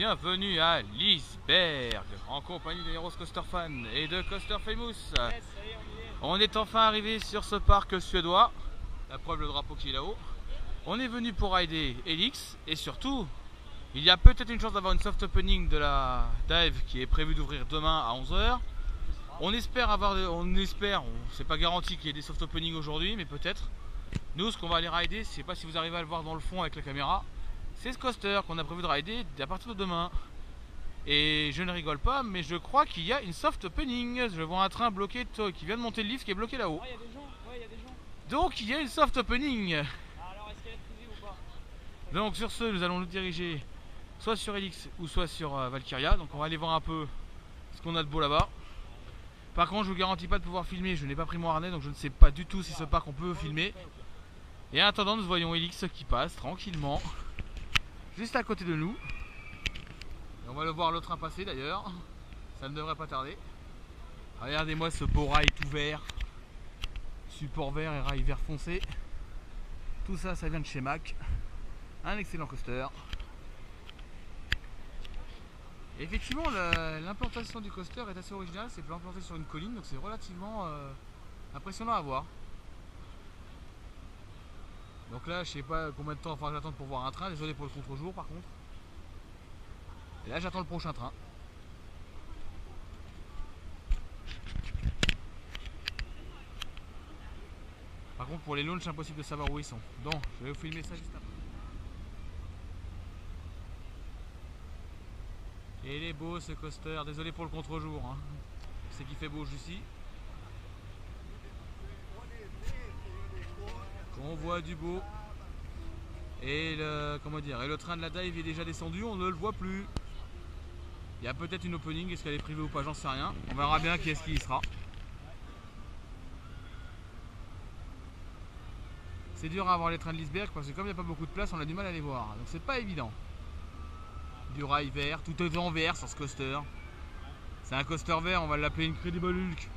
bienvenue à Liseberg, en compagnie de Heroes Coaster Fan et de Coaster Famous. On est enfin arrivé sur ce parc suédois, la preuve le drapeau qui est là-haut. On est venu pour rider Helix et surtout, il y a peut-être une chance d'avoir une soft opening de la dive qui est prévue d'ouvrir demain à 11 h. On espère c'est pas garanti qu'il y ait des soft openings aujourd'hui, mais peut-être. Nous, ce qu'on va aller rider, je sais pas si vous arrivez à le voir dans le fond avec la caméra, c'est ce coaster qu'on a prévu de rider à partir de demain. Et je ne rigole pas, mais je crois qu'il y a une soft opening. Je vois un train bloqué qui vient de monter le lift qui est bloqué là-haut. Ah, il y a des gens. Ouais, il y a des gens. Donc il y a une soft opening. Alors, est-ce qu'elle est privée ou pas? Donc sur ce, nous allons nous diriger soit sur Helix ou soit sur Valkyria. Donc on va aller voir un peu ce qu'on a de beau là-bas. Par contre, je vous garantis pas de pouvoir filmer. Je n'ai pas pris mon harnais, donc je ne sais pas du tout si ce parc on peut filmer. Et en attendant, nous voyons Helix qui passe tranquillement juste à côté de nous. Et on va le voir le train passer d'ailleurs. Ça ne devrait pas tarder. Regardez-moi ce beau rail tout vert. Support vert et rail vert foncé. Tout ça, ça vient de chez Mack. Un excellent coaster. Et effectivement, l'implantation du coaster est assez originale. C'est implanté sur une colline, donc c'est relativement impressionnant à voir. Donc là, je sais pas combien de temps il faudra que j'attende pour voir un train. Désolé pour le contre-jour par contre. Et là, j'attends le prochain train. Par contre, pour les launches, c'est impossible de savoir où ils sont. Donc, je vais vous filmer ça juste après. Et il est beau ce coaster. Désolé pour le contre-jour. Hein. C'est qu'il fait beau jusqu'ici. On voit du beau. Et le train de la dive est déjà descendu, on ne le voit plus. Il y a peut-être une opening, est-ce qu'elle est privée ou pas, j'en sais rien. On verra bien qui est-ce qui y sera. C'est dur à avoir les trains de Liseberg parce que comme il n'y a pas beaucoup de place, on a du mal à les voir. Donc c'est pas évident. Du rail vert, tout est en vert sur ce coaster. C'est un coaster vert, on va l'appeler Incredible Hulk.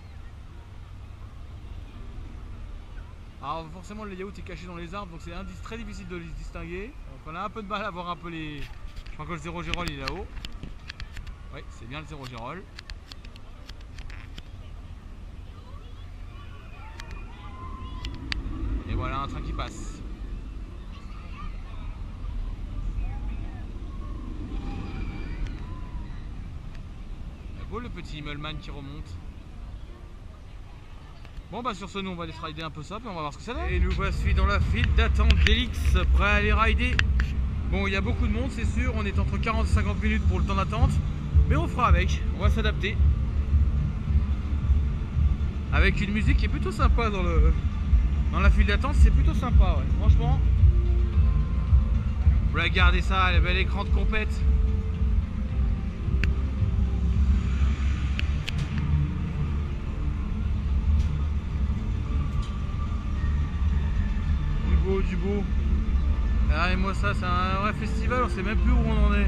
Alors forcément le layout est caché dans les arbres, donc c'est très difficile de les distinguer. Donc on a un peu de mal à voir un peu les... Je crois que le 0 Gérol il est là-haut. Oui, c'est bien le 0 Gérol. Et voilà un train qui passe. C'est beau le petit Himmelman qui remonte. Bon bah sur ce, nous on va aller rider un peu ça, puis on va voir ce que ça donne. Et nous voici dans la file d'attente d'Helix, prêt à aller rider. Bon, il y a beaucoup de monde, c'est sûr, on est entre 40 et 50 minutes pour le temps d'attente, mais on fera avec, on va s'adapter. Avec une musique qui est plutôt sympa dans la file d'attente, c'est plutôt sympa, ouais. Franchement. Regardez ça, le bel écran de compète. Du beau. Regardez-moi ça, c'est un vrai festival, on sait même plus où on en est.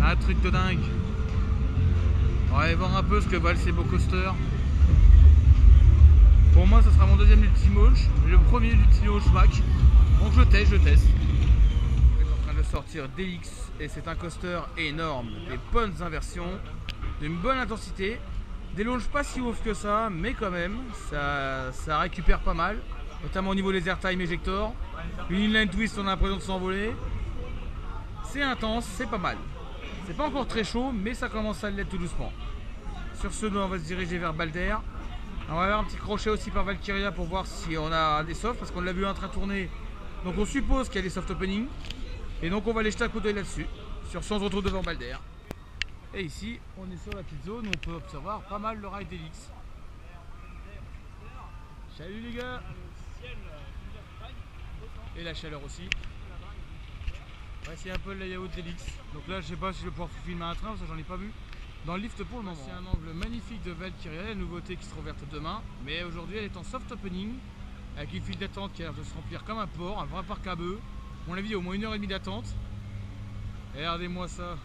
Un truc de dingue. On va aller voir un peu ce que valent ces beaux coasters. Pour moi, ça sera mon deuxième Ultimoach, le premier Ultimoach Mack. Donc je teste. On est en train de sortir d'Helix et c'est un coaster énorme. Des bonnes inversions, d'une bonne intensité. Des launches pas si ouf que ça, mais quand même, ça récupère pas mal. Notamment au niveau des airtime ejectors. Une inline twist, on a l'impression de s'envoler. C'est intense, c'est pas mal. C'est pas encore très chaud, mais ça commence à l'être tout doucement. Sur ce, nous on va se diriger vers Balder. On va avoir un petit crochet aussi par Valkyria pour voir si on a des softs, parce qu'on l'a vu en train de tourner. Donc on suppose qu'il y a des soft openings. Et donc on va aller jeter un coup d'œil là-dessus. Sur ce, on se retrouve devant Balder. Et ici, on est sur la petite zone où on peut observer pas mal le ride d'Helix. Salut les gars! Et la chaleur aussi. Voici un peu le layout d'Helix. Donc là, je sais pas si je vais pouvoir filmer un train parce que j'en ai pas vu dans le lift pour le moment. C'est un angle magnifique de Valkyria, la nouveauté qui sera ouverte demain. Mais aujourd'hui, elle est en soft opening avec une file d'attente qui a l'air de se remplir comme un port, un vrai parc à bœufs. On l'a vu, au moins 1h30 d'attente. Et regardez-moi ça.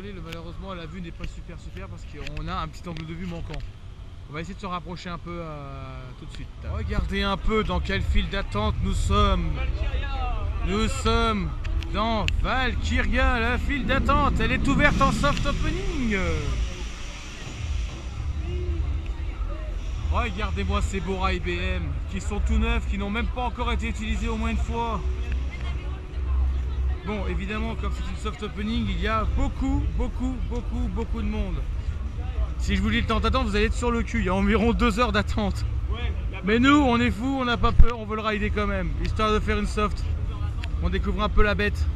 désolé, malheureusement la vue n'est pas super parce qu'on a un petit angle de vue manquant. On va essayer de se rapprocher un peu tout de suite. Regardez un peu dans quelle file d'attente nous sommes. Nous sommes dans Valkyria, la file d'attente. Elle est ouverte en soft opening. Regardez-moi ces beaux rails BM qui sont tout neufs, qui n'ont même pas encore été utilisés au moins une fois. Bon, évidemment, comme c'est une soft opening, il y a beaucoup de monde. Si je vous dis le temps d'attente, vous allez être sur le cul. Il y a environ 2 heures d'attente. Mais nous, on est fous, on n'a pas peur, on veut le rider quand même, histoire de faire une soft. On découvre un peu la bête.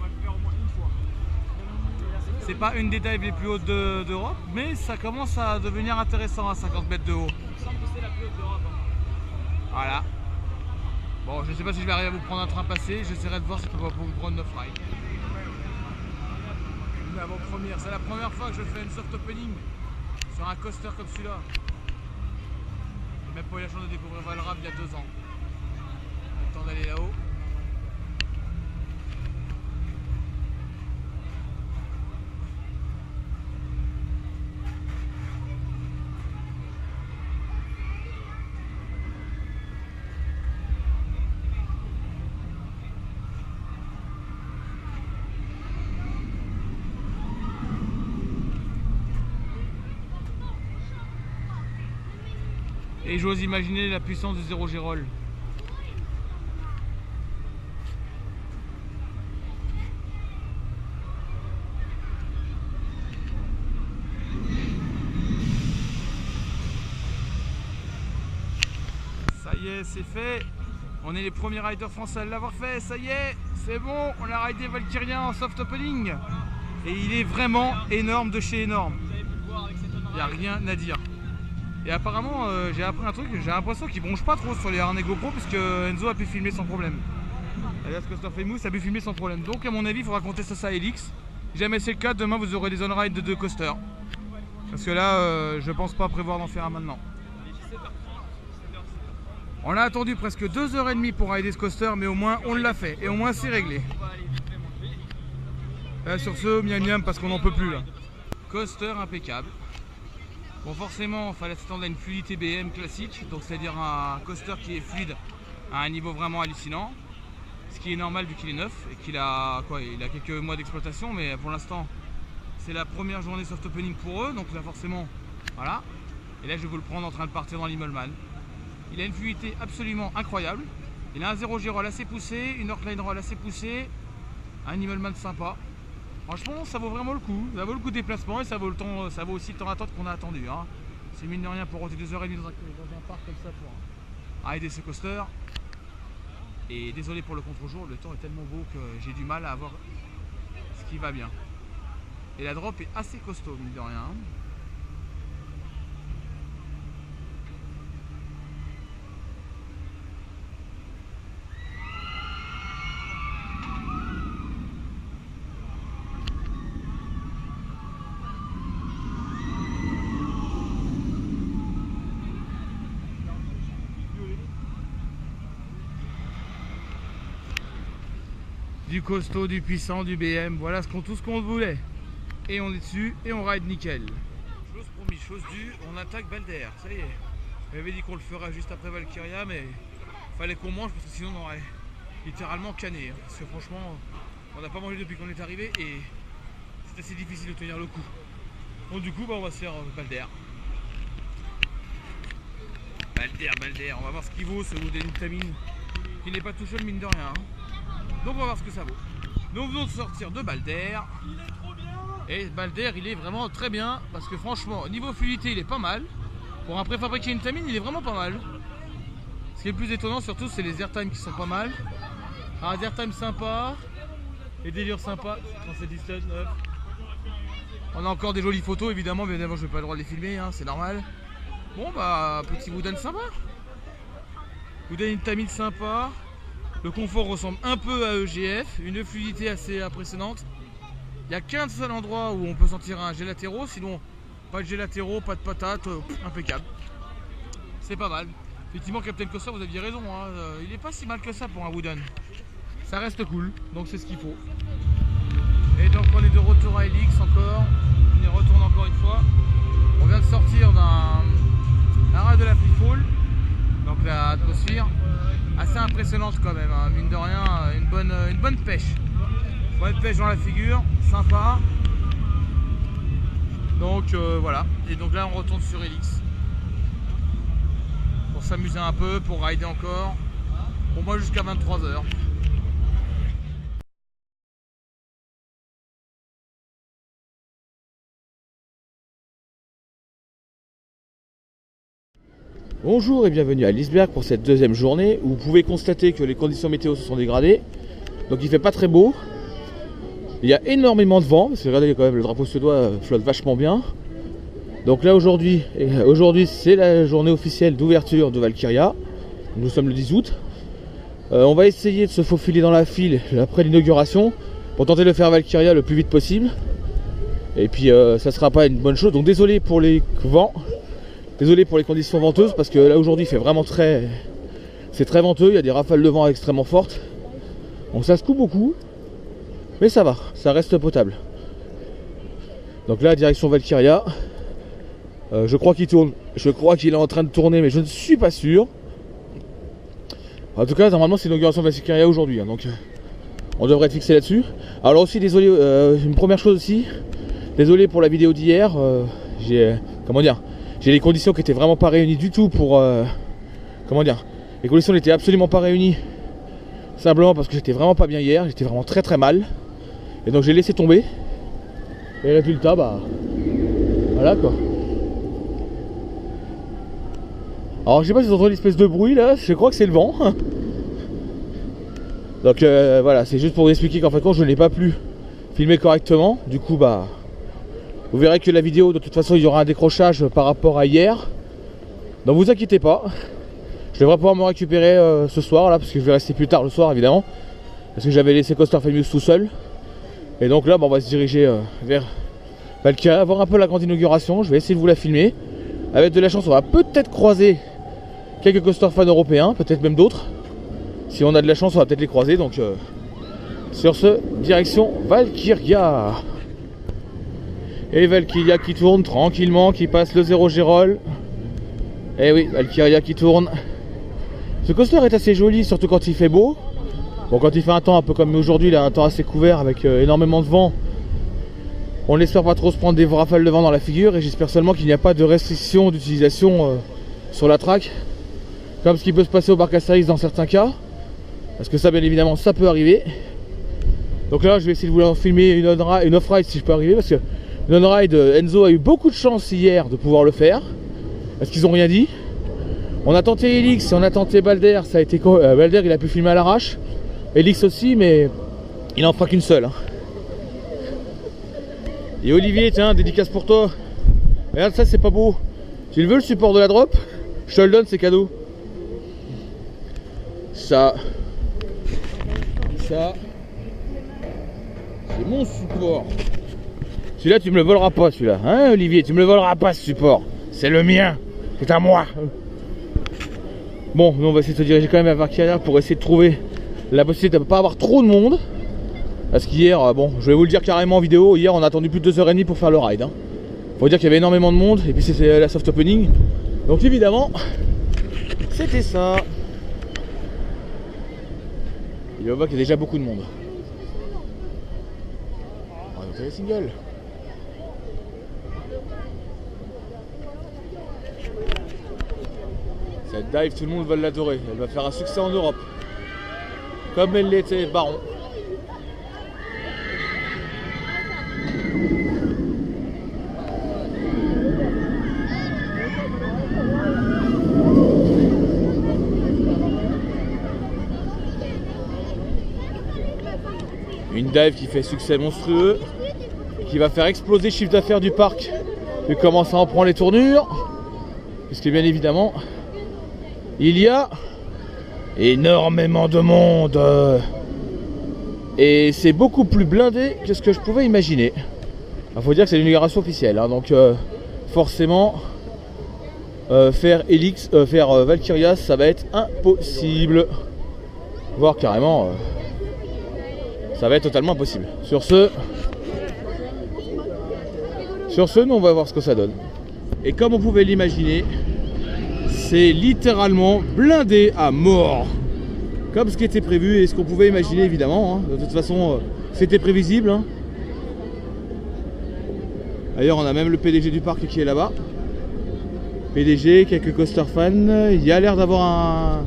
C'est pas une des dives les plus hautes d'Europe, mais ça commence à devenir intéressant à 50 mètres de haut. Il me semble que c'est la plus haute d'Europe. Voilà. Bon, je sais pas si je vais arriver à vous prendre un train passé, j'essaierai de voir si je peux pas vous prendre 9 rails. Une avant-première, c'est la première fois que je fais une soft opening sur un coaster comme celui-là. J'ai même pas eu la chance de découvrir Valrave il y a 2 ans. Le temps d'aller là-haut. Et j'ose imaginer la puissance de Zéro Gérol. Ça y est, c'est fait. On est les premiers riders français à l'avoir fait. Ça y est, c'est bon. On a ridé Valkyria en soft opening. Et il est vraiment énorme de chez énorme. Il n'y a rien à dire. Et apparemment, j'ai appris un truc, j'ai l'impression qu'il bronche pas trop sur les harnais GoPro puisque Enzo a pu filmer sans problème. Alias Coaster Famous a pu filmer sans problème. Donc à mon avis, il faudra compter ça à Helix. Si jamais c'est le cas, demain vous aurez des on-ride de 2 coasters. Parce que là, je pense pas prévoir d'en faire un maintenant. On a attendu presque 2h30 pour rider ce coaster, mais au moins on l'a fait. Et au moins c'est réglé. Sur ce, miam miam parce qu'on n'en peut plus là. Coaster impeccable. Bon, forcément, il fallait s'attendre à une fluidité BM classique, donc c'est-à-dire un coaster qui est fluide à un niveau vraiment hallucinant, ce qui est normal vu qu'il est neuf et qu'il a il a quelques mois d'exploitation, mais pour l'instant c'est la première journée soft opening pour eux, donc là forcément, voilà. Et là je vais vous le prendre en train de partir dans l'Immelman. Il a une fluidité absolument incroyable, il a un zéro G-roll assez poussé, une Orkline roll assez poussée, un Immelman sympa. Franchement, ça vaut vraiment le coup. Ça vaut le coup de déplacement et ça vaut aussi le temps d'attente qu'on a attendu. Hein. C'est mine de rien pour rôder 2h30 dans un parc comme ça pour rider ce coaster. Et désolé pour le contre-jour, le temps est tellement beau que j'ai du mal à avoir ce qui va bien. Et la drop est assez costaud, mine de rien. Du costaud, du puissant, du BM, voilà tout ce qu'on voulait. Et on est dessus et on ride nickel. Chose promise, chose due, on attaque Balder, ça y est. On avait dit qu'on le fera juste après Valkyria, mais fallait qu'on mange parce que sinon on aurait littéralement canné. Hein. Parce que franchement, on n'a pas mangé depuis qu'on est arrivé et c'est assez difficile de tenir le coup. Donc du coup, on va se faire Balder. Balder, on va voir ce qu'il vaut ce Wooden Tamine, qui n'est pas tout seul mine de rien. Hein. Donc on va voir ce que ça vaut. Nous venons de sortir de Balder. Il est trop bien. Et Balder il est vraiment très bien. Parce que franchement, niveau fluidité il est pas mal. Pour un préfabriqué Intamin il est vraiment pas mal. Ce qui est le plus étonnant surtout c'est les airtime qui sont pas mal. Un airtime sympa. Et délire sympa. 37 distance 9. On a encore des jolies photos évidemment. Mais évidemment je n'ai pas le droit de les filmer, hein, c'est normal. Bon bah petit Wooden sympa. Wooden Intamin sympa. Le confort ressemble un peu à EGF, une fluidité assez impressionnante. Il n'y a qu'un seul endroit où on peut sentir un gélatero, sinon pas de gélatero, pas de patate, impeccable. C'est pas mal. Effectivement, Captain Coaster, vous aviez raison, hein, il n'est pas si mal que ça pour un Wooden. Ça reste cool, donc c'est ce qu'il faut. Et donc on est de retour à Helix encore. On y retourne encore une fois. On vient de sortir d'un raid de la Free Fall. Donc la atmosphère assez impressionnante quand même, hein. Mine de rien, une bonne pêche. Bonne pêche dans la figure, sympa. Donc voilà. Et donc là on retourne sur Helix. Pour s'amuser un peu, pour rider encore. Pour moi jusqu'à 23 h. Bonjour et bienvenue à Liseberg pour cette deuxième journée où vous pouvez constater que les conditions météo se sont dégradées. Donc il fait pas très beau. Il y a énormément de vent, parce que regardez quand même le drapeau suédois flotte vachement bien. Donc là aujourd'hui c'est la journée officielle d'ouverture de Valkyria. Nous sommes le 10 août. On va essayer de se faufiler dans la file après l'inauguration pour tenter de faire Valkyria le plus vite possible. Et puis ça sera pas une bonne chose. Donc désolé pour les vents. Désolé pour les conditions venteuses parce que là aujourd'hui c'est très venteux, il y a des rafales de vent extrêmement fortes. Donc ça secoue beaucoup, mais ça va, ça reste potable. Donc là direction Valkyria. Je crois qu'il tourne, je crois qu'il est en train de tourner, mais je ne suis pas sûr. En tout cas normalement c'est l'inauguration de Valkyria aujourd'hui, hein, donc on devrait être fixé là-dessus. Alors aussi désolé, une première chose aussi, désolé pour la vidéo d'hier, j'ai les conditions qui étaient vraiment pas réunies du tout pour... les conditions n'étaient absolument pas réunies. Simplement parce que j'étais vraiment pas bien hier. J'étais vraiment très très mal. Et donc j'ai laissé tomber. Et résultat, bah... voilà quoi. Alors je sais pas si vous entendez l'espèce de bruit là. Je crois que c'est le vent. Donc voilà, c'est juste pour vous expliquer qu'en fait quand je n'ai pas pu filmer correctement. Du coup bah... vous verrez que la vidéo, de toute façon, il y aura un décrochage par rapport à hier. Donc vous inquiétez pas. Je devrais pouvoir me récupérer ce soir, là, parce que je vais rester plus tard le soir, évidemment. Parce que j'avais laissé Coaster Famous tout seul. Et donc là, on va se diriger vers Valkyria, voir un peu la grande inauguration. Je vais essayer de vous la filmer. Avec de la chance, on va peut-être croiser quelques coaster fans européens, peut-être même d'autres. Si on a de la chance, on va peut-être les croiser. Donc sur ce, direction Valkyria. Et Valkyria qui tourne tranquillement, qui passe le 0 Gérol. Et oui, Valkyria qui tourne. Ce coaster est assez joli, surtout quand il fait beau. Bon, quand il fait un temps un peu comme aujourd'hui, il a un temps assez couvert avec énormément de vent. On espère pas trop se prendre des rafales de vent dans la figure. Et j'espère seulement qu'il n'y a pas de restriction d'utilisation sur la track. Comme ce qui peut se passer au parc Astérix dans certains cas. Parce que ça, bien évidemment, ça peut arriver. Donc là, je vais essayer de vous filmer une off-ride si je peux arriver. Parce que l'on-ride, Enzo a eu beaucoup de chance hier de pouvoir le faire. Parce qu'ils n'ont rien dit. On a tenté Helix, on a tenté Balder. Ça a été Balder, il a pu filmer à l'arrache. Helix aussi, mais il n'en fera qu'une seule. Et Olivier, tiens, dédicace pour toi. Regarde ça, c'est pas beau. Tu le veux le support de la drop? Je te le donne, c'est cadeau. Ça, c'est mon support. Celui-là, tu me le voleras pas, celui-là. Hein, Olivier, tu me le voleras pas, ce support. C'est le mien. C'est à moi. Bon, nous, on va essayer de se diriger quand même à Valkyria pour essayer de trouver la possibilité de ne pas avoir trop de monde. Parce qu'hier, bon, je vais vous le dire carrément en vidéo, hier, on a attendu plus de 2h30 pour faire le ride. Hein. Faut dire qu'il y avait énormément de monde, et puis c'était la soft opening. Donc évidemment, c'était ça. Et on voit qu'il y a déjà beaucoup de monde. On va monter les singles. Cette dive, tout le monde va l'adorer. Elle va faire un succès en Europe. Comme elle l'était, Baron. Une dive qui fait succès monstrueux. Qui va faire exploser le chiffre d'affaires du parc. Il commence à en prendre les tournures. Puisque bien évidemment... il y a énormément de monde et c'est beaucoup plus blindé que ce que je pouvais imaginer. Il faut dire que c'est l'inauguration officielle, hein, donc forcément faire Valkyria, ça va être impossible, voire carrément ça va être totalement impossible. Sur ce, Sur ce, nous on va voir ce que ça donne. Et comme on pouvait l'imaginer, c'est littéralement blindé à mort. Comme ce qui était prévu et ce qu'on pouvait imaginer évidemment. Hein. De toute façon, c'était prévisible. Hein. D'ailleurs, on a même le PDG du parc qui est là-bas. PDG, quelques coaster fans. Il y a l'air d'avoir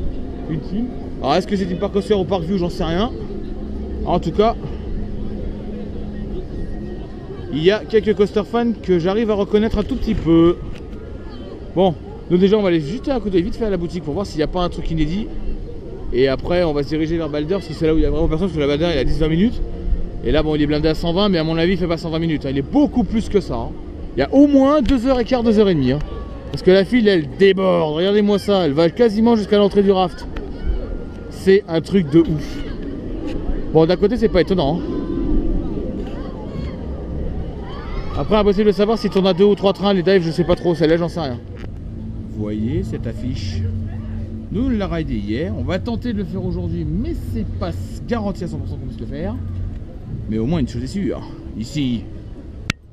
une team. Alors, est-ce que c'est une parc coaster ou parc view? J'en sais rien. En tout cas, il y a quelques coaster fans que j'arrive à reconnaître un tout petit peu. Bon, nous déjà, on va aller jeter un coup d'œil vite fait à la boutique pour voir s'il n'y a pas un truc inédit. Et après, on va se diriger vers Balder parce que c'est là où il y a vraiment personne. Parce que la Balder, il a 10-20 minutes. Et là, bon, il est blindé à 120, mais à mon avis, il fait pas 120 minutes. Hein. Il est beaucoup plus que ça. Hein. Il y a au moins 2h15, 2h30. Hein. Parce que la file, elle déborde. Regardez-moi ça. Elle va quasiment jusqu'à l'entrée du raft. C'est un truc de ouf. Bon, d'un côté, c'est pas étonnant. Hein. Après, impossible de savoir si on a 2 ou 3 trains. Les dives, je sais pas trop. Celle-là, j'en sais rien. Vous voyez cette affiche? Nous, on l'a raidé hier. On va tenter de le faire aujourd'hui, mais c'est pas garanti à 100% qu'on puisse le faire. Mais au moins, une chose est sûre. Ici,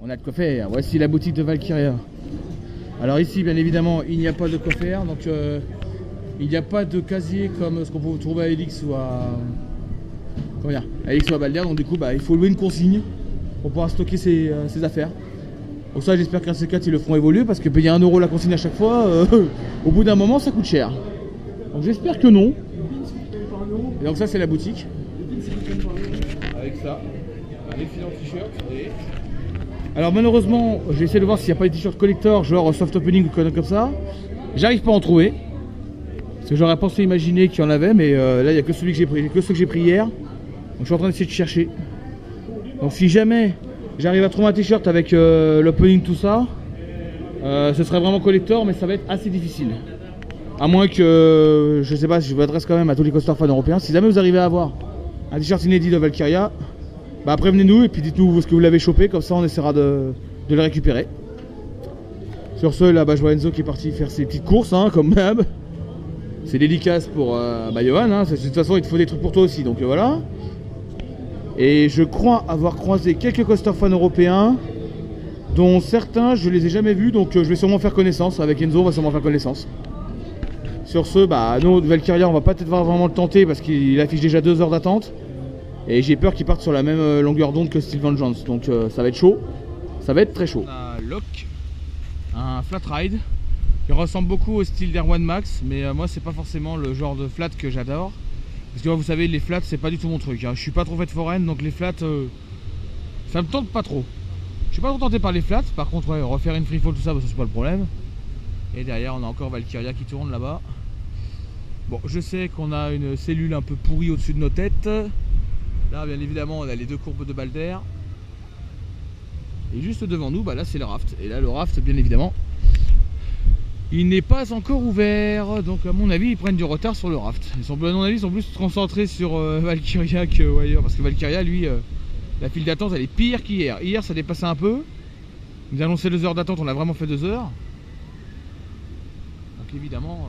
on a de quoi faire. Voici la boutique de Valkyria. Alors ici, bien évidemment, il n'y a pas de quoi faire. Donc, il n'y a pas de casier comme ce qu'on peut trouver à Helix ou à... Comment dire, à Helix ou à Balder. Donc du coup, bah, il faut louer une consigne pour pouvoir stocker ses affaires. Donc ça, j'espère qu'un C4, ils le feront évoluer. Parce que payer 1 € la consigne à chaque fois, au bout d'un moment, ça coûte cher. Donc j'espère que non. Et donc ça, c'est la boutique. Avec ça, un excellent t-shirt. Alors malheureusement, j'ai essayé de voir s'il n'y a pas des t-shirts collector, genre soft opening ou comme ça. J'arrive pas à en trouver. Parce que j'aurais pensé imaginer qu'il y en avait, mais là il n'y a que celui que j'ai pris, que ceux que j'ai pris hier. Donc je suis en train d'essayer de chercher. Donc si jamais j'arrive à trouver un t-shirt avec l'opening tout ça, ce serait vraiment collector, mais ça va être assez difficile. À moins que, je sais pas, si je m'adresse quand même à tous les coaster fans européens. Si jamais vous arrivez à avoir un t-shirt inédit de Valkyria, bah prévenez-nous et puis dites-nous ce que vous l'avez chopé, comme ça on essaiera de le récupérer. Sur ce, là, bah, je vois Enzo qui est parti faire ses petites courses, hein, comme d'hab. C'est dédicace pour Johan, hein. De toute façon il te faut des trucs pour toi aussi, donc voilà. Et je crois avoir croisé quelques coaster fans européens, dont certains je les ai jamais vus, donc je vais sûrement faire connaissance. Avec Enzo, on va sûrement faire connaissance. Sur ce, bah, nous, Valkyria, on va pas peut-être vraiment le tenter parce qu'il affiche déjà 2 heures d'attente. Et j'ai peur qu'il parte sur la même longueur d'onde que Steel Vengeance. Donc ça va être chaud. Ça va être très chaud. On a Locke, un flat ride qui ressemble beaucoup au style d'Air One Max. Mais moi, c'est pas forcément le genre de flat que j'adore. Parce que vous savez, les flats, c'est pas du tout mon truc. Hein. Je suis pas trop fait de foraine, donc les flats, ça me tente pas trop. Je suis pas trop tenté par les flats. Par contre, ouais, refaire une free fall, tout ça, bah, ça c'est pas le problème. Et derrière, on a encore Valkyria qui tourne là-bas. Bon, je sais qu'on a une cellule un peu pourrie au-dessus de nos têtes. Là, bien évidemment, on a les 2 courbes de Balder. Et juste devant nous, bah là, c'est le raft. Et là, le raft, bien évidemment, il n'est pas encore ouvert. Donc, à mon avis, ils prennent du retard sur le raft. À mon avis, ils sont plus concentrés sur Valkyria que ailleurs. Parce que Valkyria, lui, la file d'attente, elle est pire qu'hier. Hier, ça dépassait un peu. Ils nous annonçaient 2 heures d'attente, on a vraiment fait 2 heures. Donc, évidemment...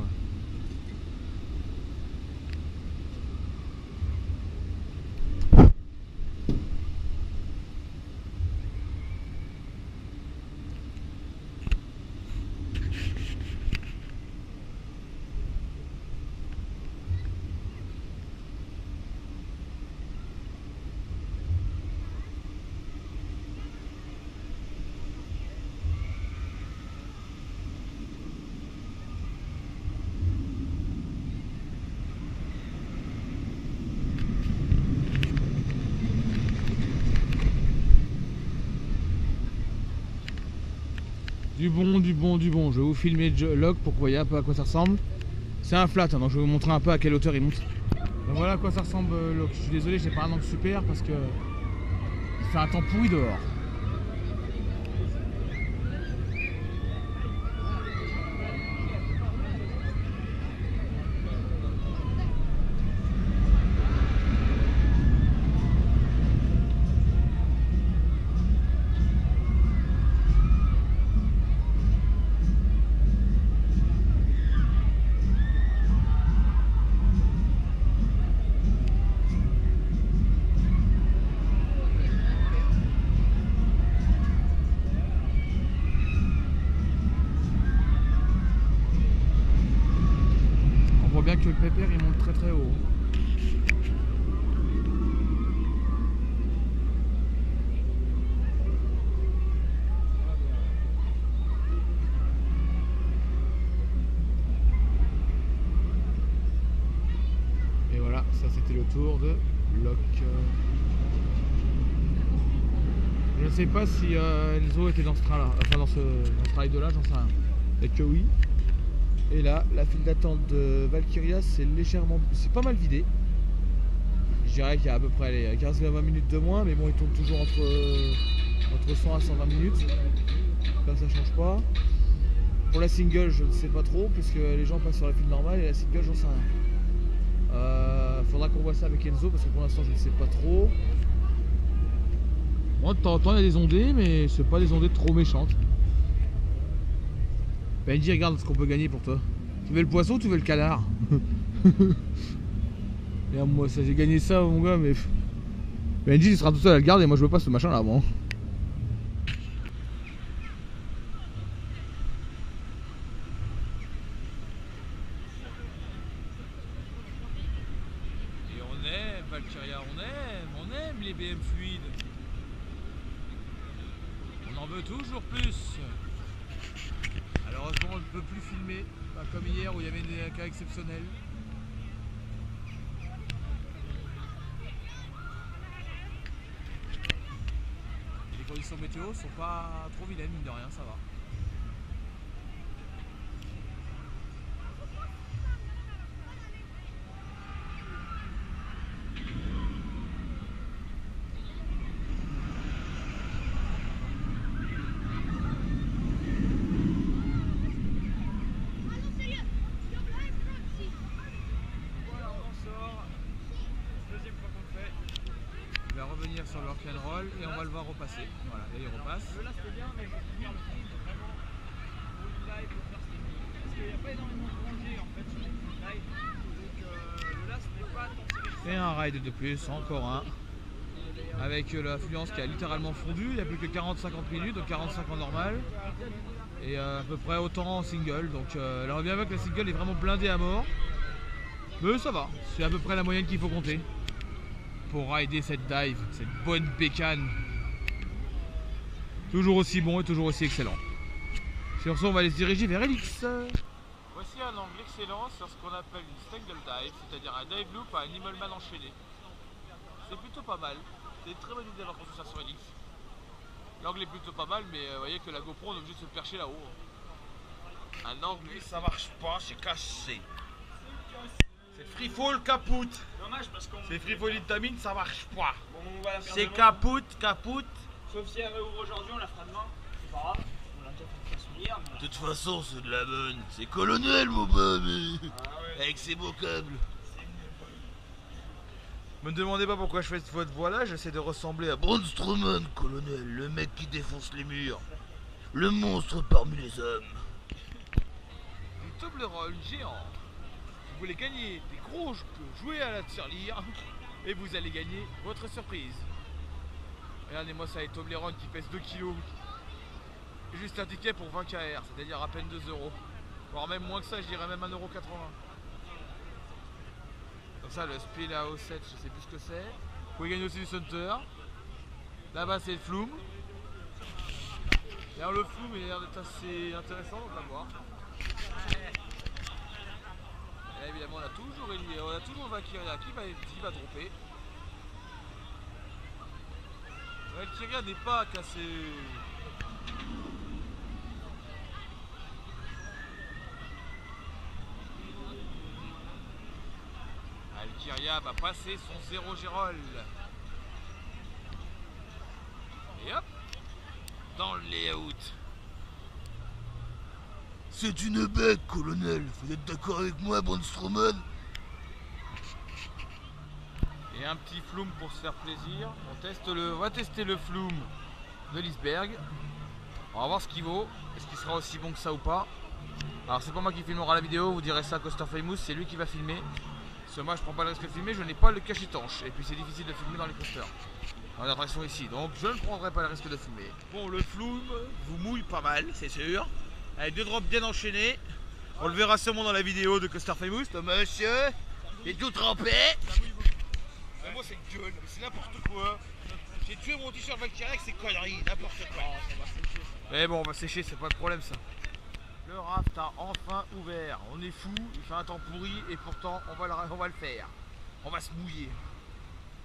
Du bon. Je vais vous filmer Locke pour que vous voyez un peu à quoi ça ressemble. C'est un flat, hein, donc je vais vous montrer un peu à quelle hauteur il monte. Donc voilà à quoi ça ressemble Locke. Je suis désolé, j'ai pas un angle super parce que il fait un temps pourri dehors. que le pépère il monte très très haut. Et voilà, ça c'était le tour de Locke. Je ne sais pas si Enzo était dans ce train là, enfin dans ce ride là, j'en sais rien. Et que oui. Et là, la file d'attente de Valkyria, c'est légèrement, c'est pas mal vidé. Je dirais qu'il y a à peu près 15 à 20 minutes de moins, mais bon, il tourne toujours entre 100 à 120 minutes. Là, ça change pas. Pour la single, je ne sais pas trop, puisque les gens passent sur la file normale et la single, j'en sais rien. Faudra qu'on voit ça avec Enzo, parce que pour l'instant, je ne sais pas trop. Bon, de temps en temps, il y a des ondées, mais c'est pas des ondées trop méchantes. Benji, regarde ce qu'on peut gagner pour toi. Tu veux le poisson ou tu veux le canard? Regarde, moi, j'ai gagné ça, mon gars, mais. Benji, il sera tout seul à le garder, et moi, je veux pas ce machin là, bon. Et on aime Valkyria, on aime les BM fluides. On en veut toujours plus. Malheureusement, on ne peut plus filmer, pas comme hier où il y avait des cas exceptionnels. Et les conditions météo sont pas trop vilaines, mine de rien, ça va. Il va revenir sur le rock'n'roll et on va le voir repasser. Voilà, là il repasse. Là c'était bien, mais il faut finir le film vraiment pour une live, pour faire ce parce qu'il n'y a pas énormément de rangées en fait sur une live. Donc le last n'est pas tant tiré. Et un ride de plus, encore un. Avec l'affluence qui a littéralement fondu, il n'y a plus que 40-50 minutes, donc 45 en normal. Et à peu près autant en single. Donc là on vient voir que la single est vraiment blindée à mort. Mais ça va, c'est à peu près la moyenne qu'il faut compter pour rider cette dive, cette bonne bécane. Toujours aussi bon et toujours aussi excellent. Sur ce, on va aller se diriger vers Elix. Voici un angle excellent sur ce qu'on appelle une single dive, c'est-à-dire un dive loop à un Immelman enchaîné. C'est plutôt pas mal. C'est une très bonne idée d'avoir construit ça sur Elix. L'angle est plutôt pas mal, mais vous voyez que la GoPro on est obligé de se percher là-haut. Un angle, ça marche pas, c'est cassé. C'est free-fall capoute. Dommage parce qu'on. C'est free-fall vitamine, ça marche pas. Bon, on va la faire C'est demain. capoute. Sauf si elle réouvre aujourd'hui, on la fera demain. C'est pas grave. On l'a déjà fait de façon hier. De toute façon, c'est de la bonne. C'est colonel, mon bébé. Ah ouais. Avec ses beaux câbles. Me demandez pas pourquoi je fais cette voix là, j'essaie de ressembler à Braun Strowman, colonel, le mec qui défonce les murs. Le monstre parmi les hommes. du Toblerone géant. Vous voulez gagner des gros jouets à la tirelire et vous allez gagner votre surprise. Regardez-moi ça, les Toblerone qui pèsent 2 kg. Juste un ticket pour 20 kr, c'est-à-dire à peine 2 €. Voire même moins que ça, je dirais même 1,80 €. Comme ça, le Spiel AO7, je sais plus ce que c'est. Vous pouvez gagner aussi du Sunter. Là-bas, c'est le Flume. D'ailleurs, le Flume, il a l'air d'être assez intéressant, on va voir. Et là, évidemment, on a toujours Valkyria qui va dropper. Valkyria n'est pas cassé. Valkyria va passer son 0 Gérol. Et hop, dans le layout. C'est une bête, colonel. Vous êtes d'accord avec moi, Braun Strowman? Et un petit flume pour se faire plaisir. On va tester le flume de l'iceberg. On va voir ce qu'il vaut. Est-ce qu'il sera aussi bon que ça ou pas? Alors c'est pas moi qui filmera la vidéo, vous direz ça à Coaster Famous, c'est lui qui va filmer. Parce que moi je prends pas le risque de filmer, je n'ai pas le cache étanche. Et puis c'est difficile de filmer dans les coasters. Dans les attractions ici, donc je ne prendrai pas le risque de filmer. Bon, le flume vous mouille pas mal, c'est sûr. Avec 2 drops bien enchaînés. On le verra sûrement dans la vidéo de Coaster Famous. Monsieur, est tout trempé. Mais moi c'est une gueule, mais c'est n'importe quoi. J'ai tué mon t-shirt Valkyrie avec ces conneries, n'importe quoi. Mais bon, on va sécher, c'est pas de problème ça. Le raft a enfin ouvert. On est fou, il fait un temps pourri et pourtant on va le faire. On va se mouiller.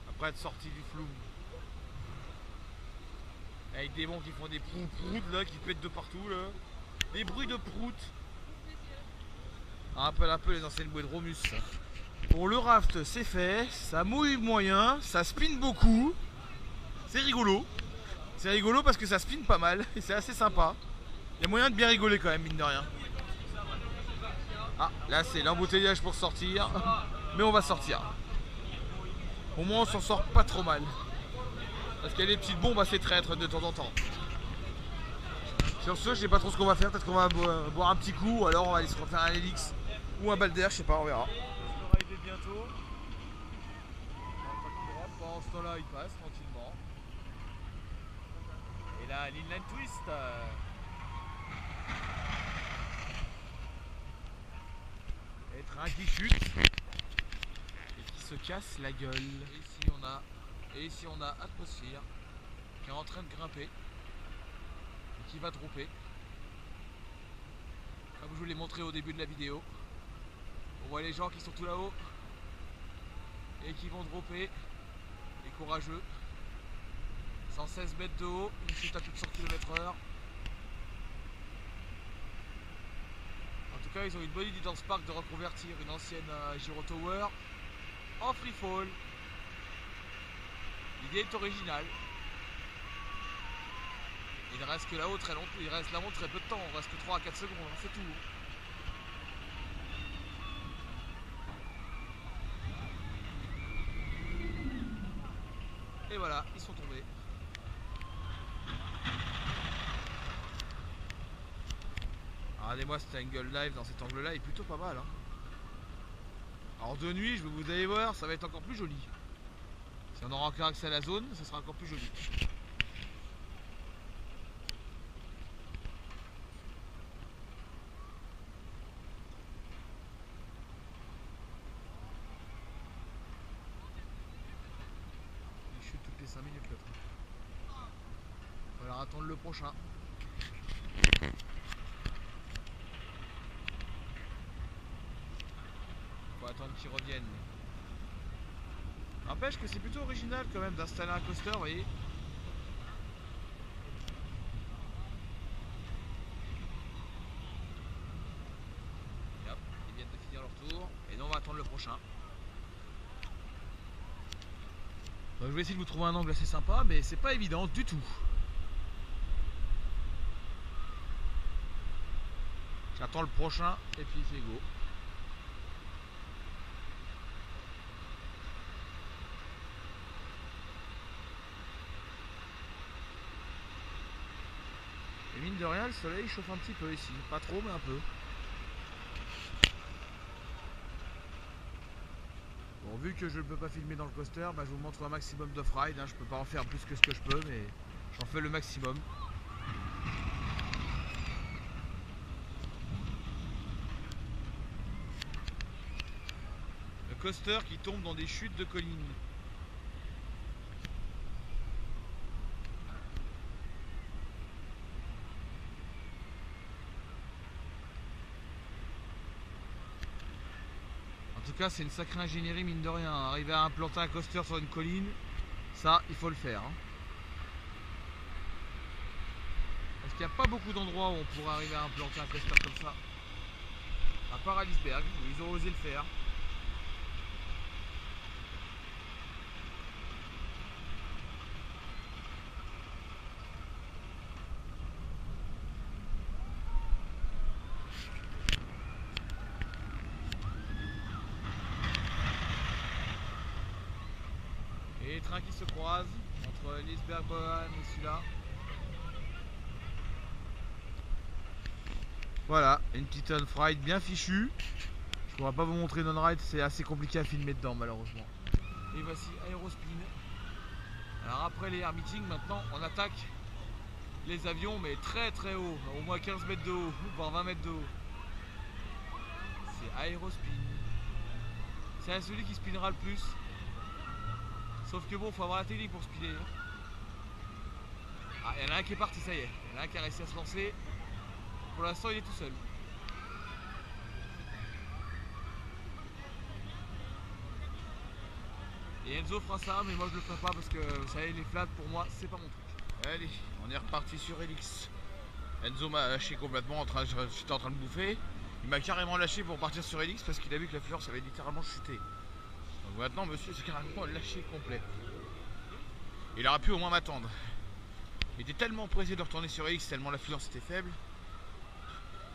Après être sorti du flou. Avec des bons qui font des proutes là, qui pètent de partout là. Des bruits de proutes. On rappelle un peu les anciennes bouées de Romus. Bon, le raft c'est fait, ça mouille moyen, ça spin beaucoup. C'est rigolo. C'est rigolo parce que ça spin pas mal et c'est assez sympa. Il y a moyen de bien rigoler quand même, mine de rien. Ah, là c'est l'embouteillage pour sortir. Mais on va sortir. Au moins on s'en sort pas trop mal. Parce qu'il y a des petites bombes assez traîtres de temps en temps. Sur ce, je sais pas trop ce qu'on va faire. Peut-être qu'on va boire un petit coup ou alors on va aller se refaire un Helix ou un Balder, je sais pas, on verra. On va arriver bientôt. Pendant ce temps-là, il passe tranquillement. Et là, l'inline twist. Et train qui chute et qui se casse la gueule. Et ici on a Atmosphere qui est en train de grimper et qui va dropper. Comme je vous l'ai montré au début de la vidéo. On voit les gens qui sont tout là-haut et qui vont dropper. Les courageux. 116 mètres de haut, une chute à plus de 100 km/h. En tout cas, ils ont une bonne idée dans ce parc de reconvertir une ancienne Giro Tower en free fall. L'idée est originale. Il reste que là-haut très longtemps, il reste là-haut très peu de temps, on reste que 3 à 4 secondes, hein, c'est tout. Et voilà, ils sont tombés. Regardez-moi cet angle live dans cet angle là est plutôt pas mal. Hein. Alors de nuit, vous allez voir, ça va être encore plus joli. Si on aura encore accès à la zone, ça sera encore plus joli. Il chute toutes les 5 minutes le train. Il va falloir attendre le prochain. Faut attendre qu'ils reviennent. N'empêche que c'est plutôt original quand même d'installer un coaster, vous voyez. Et hop, ils viennent de finir leur tour. Et nous on va attendre le prochain. Donc je vais essayer de vous trouver un angle assez sympa, mais c'est pas évident du tout. J'attends le prochain et puis c'est go. Et mine de rien, le soleil chauffe un petit peu ici. Pas trop, mais un peu. Bon, vu que je ne peux pas filmer dans le coaster, bah, je vous montre un maximum d'off-ride. Hein. Je peux pas en faire plus que ce que je peux, mais j'en fais le maximum. Le coaster qui tombe dans des chutes de collines. En tout cas, c'est une sacrée ingénierie, mine de rien. Arriver à implanter un coaster sur une colline, ça, il faut le faire. Hein. Parce qu'il n'y a pas beaucoup d'endroits où on pourrait arriver à implanter un coaster comme ça. À part à l'iceberg, où ils ont osé le faire. Et les trains qui se croisent entre l'iceberg Bohan et celui-là. Voilà, une petite on-ride bien fichue. Je pourrais pas vous montrer une on-ride, c'est assez compliqué à filmer dedans malheureusement. Et voici Aerospin. Alors après les air meetings, maintenant on attaque les avions mais très très haut, au moins 15 mètres de haut, voire 20 mètres de haut. c'est Aerospin. C'est celui qui spinera le plus. Sauf que bon, faut avoir la technique pour spinner. Ah, il y en a un qui est parti, ça y est. Il y en a un qui a réussi à se lancer. Pour l'instant, il est tout seul. Et Enzo fera ça, mais moi je le ferai pas parce que vous savez, les flats pour moi, c'est pas mon truc. Allez, on est reparti sur Helix. Enzo m'a lâché complètement, j'étais en train de bouffer. Il m'a carrément lâché pour partir sur Helix parce qu'il a vu que l'affluence avait littéralement chuté. Donc maintenant, monsieur, c'est carrément lâché complet. Il aurait pu au moins m'attendre. Il était tellement pressé de retourner sur Helix tellement l'affluence était faible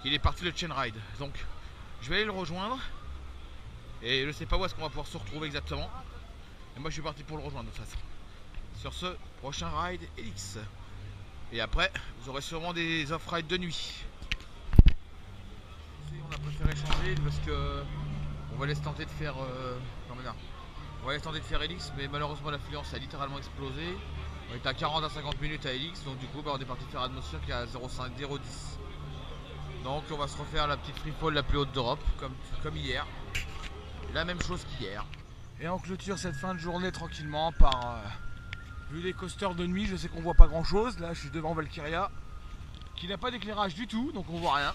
qu'il est parti le chain ride. Donc, je vais aller le rejoindre. Et je sais pas où est-ce qu'on va pouvoir se retrouver exactement. Et moi, je suis parti pour le rejoindre de toute façon. Sur ce prochain ride Helix. Et après, vous aurez sûrement des off-rides de nuit. On a préféré changer parce que on va laisser tenter de faire on va laisser tenter de faire Helix, mais malheureusement l'affluence a littéralement explosé. On est à 40 à 50 minutes à Helix, donc du coup on est parti faire Atmosphere qui est à 0,5, 0,10. Donc on va se refaire la petite free fall la plus haute d'Europe, comme hier. La même chose qu'hier. Et on clôture cette fin de journée tranquillement par vu les coasters de nuit, je sais qu'on voit pas grand chose. Là je suis devant Valkyria qui n'a pas d'éclairage du tout, donc on voit rien.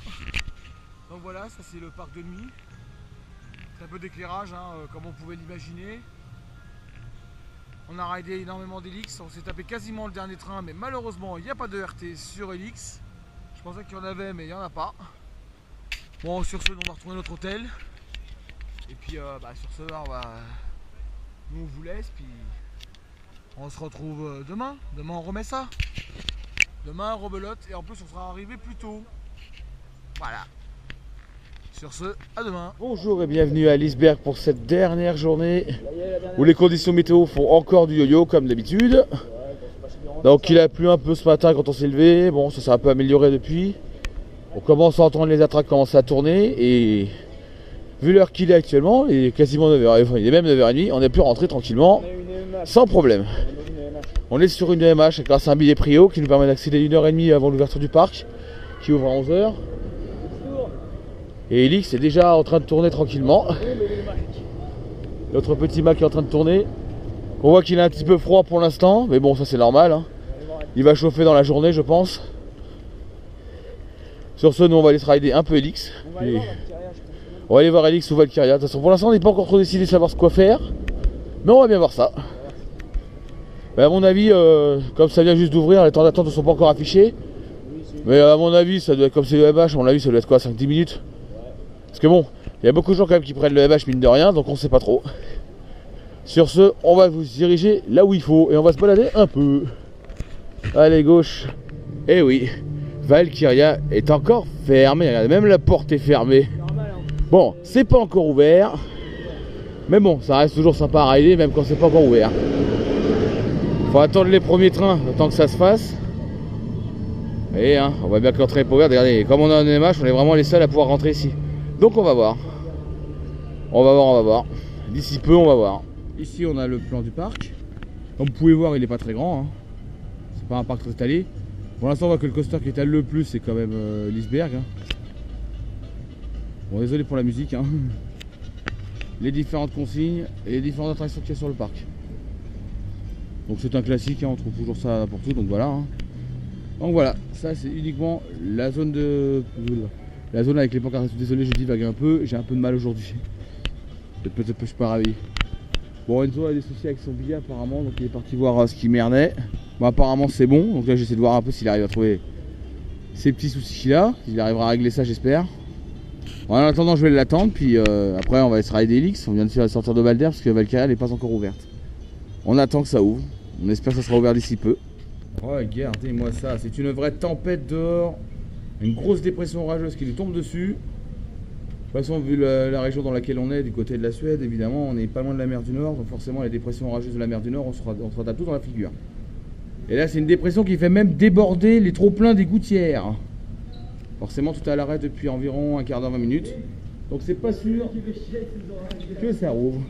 Donc voilà, ça c'est le parc de nuit. Très peu d'éclairage, hein, comme on pouvait l'imaginer. On a ridé énormément d'Helix, on s'est tapé quasiment le dernier train, mais malheureusement il n'y a pas de RT sur Helix. Je pensais qu'il y en avait, mais il n'y en a pas. Bon, sur ce, on va retrouver notre hôtel. Et puis sur ce, nous on vous laisse, puis on se retrouve demain. Demain on remet ça. Demain rebelote, et en plus on sera arrivé plus tôt. Voilà. Sur ce, à demain. Bonjour et bienvenue à Liseberg pour cette dernière journée où les conditions météo font encore du yo-yo comme d'habitude. Donc il a plu un peu ce matin quand on s'est levé. Bon, ça s'est un peu amélioré depuis. On commence à entendre les attracts commencer à tourner et vu l'heure qu'il est actuellement, il est quasiment 9h, il est même 9h30, on est pu rentrer tranquillement sans problème. On est sur une EMH grâce à un billet Prio qui nous permet d'accéder 1h30 avant l'ouverture du parc qui ouvre à 11h. Et Helix est déjà en train de tourner tranquillement. L'autre petit Mac est en train de tourner. On voit qu'il est un petit peu froid pour l'instant, mais bon, ça c'est normal, hein. Il va chauffer dans la journée, je pense. Sur ce, nous on va aller se rider un peu Helix. On va aller voir Helix ou Valkyria. De toute façon, pour l'instant, on n'est pas encore trop décidé de savoir quoi faire. Mais on va bien voir ça. Mais à mon avis, comme ça vient juste d'ouvrir, les temps d'attente ne sont pas encore affichés. Mais à mon avis, ça doit être comme c'est le MH, à mon avis, ça doit être quoi, 5-10 minutes. Parce que bon, il y a beaucoup de gens quand même qui prennent le MH mine de rien, donc on sait pas trop. Sur ce, on va vous diriger là où il faut et on va se balader un peu. Allez, gauche. Eh oui, Valkyria est encore fermée, regardez, même la porte est fermée. Bon, c'est pas encore ouvert, mais bon, ça reste toujours sympa à rider même quand c'est pas encore ouvert. Faut attendre les premiers trains, le temps que ça se fasse. Et hein, on voit bien que l'entrée est pas ouverte. Regardez, comme on a un MH, on est vraiment les seuls à pouvoir rentrer ici. Donc on va voir. On va voir. D'ici peu, on va voir. Ici, on a le plan du parc. Comme vous pouvez voir, il n'est pas très grand, hein. C'est pas un parc très étalé. Pour l'instant, on voit que le coaster qui étale le plus, c'est quand même Liseberg, hein. Bon, désolé pour la musique, hein. Les différentes consignes et les différentes attractions qu'il y a sur le parc. Donc c'est un classique, hein, on trouve toujours ça pour tout, donc voilà, hein. Donc voilà, ça c'est uniquement la zone avec les pancartes. Désolé, je divague un peu, j'ai un peu de mal aujourd'hui. Peut-être que je suis pas ravi. Bon, Enzo a des soucis avec son billet apparemment, donc il est parti voir ce qui merdait. Bon, apparemment c'est bon, donc là j'essaie de voir un peu s'il arrive à trouver ces petits soucis qu'il a, s'il arrivera à régler ça, j'espère. Bon, en attendant, je vais l'attendre, puis après on va se rider Helix. On vient de sortir de Balder parce que Valkyria n'est pas encore ouverte. On attend que ça ouvre, on espère que ça sera ouvert d'ici peu. Regardez-moi ça, c'est une vraie tempête dehors. Une grosse dépression orageuse qui nous tombe dessus. De toute façon, vu la région dans laquelle on est, du côté de la Suède, évidemment, on n'est pas loin de la mer du Nord. Donc forcément, les dépressions orageuses de la mer du Nord, on se tape tout dans la figure. Et là, c'est une dépression qui fait même déborder les trop-pleins des gouttières. Forcément, tout est à l'arrêt depuis environ un quart d'heure, 20 minutes. Donc c'est pas sûr que ça rouvre.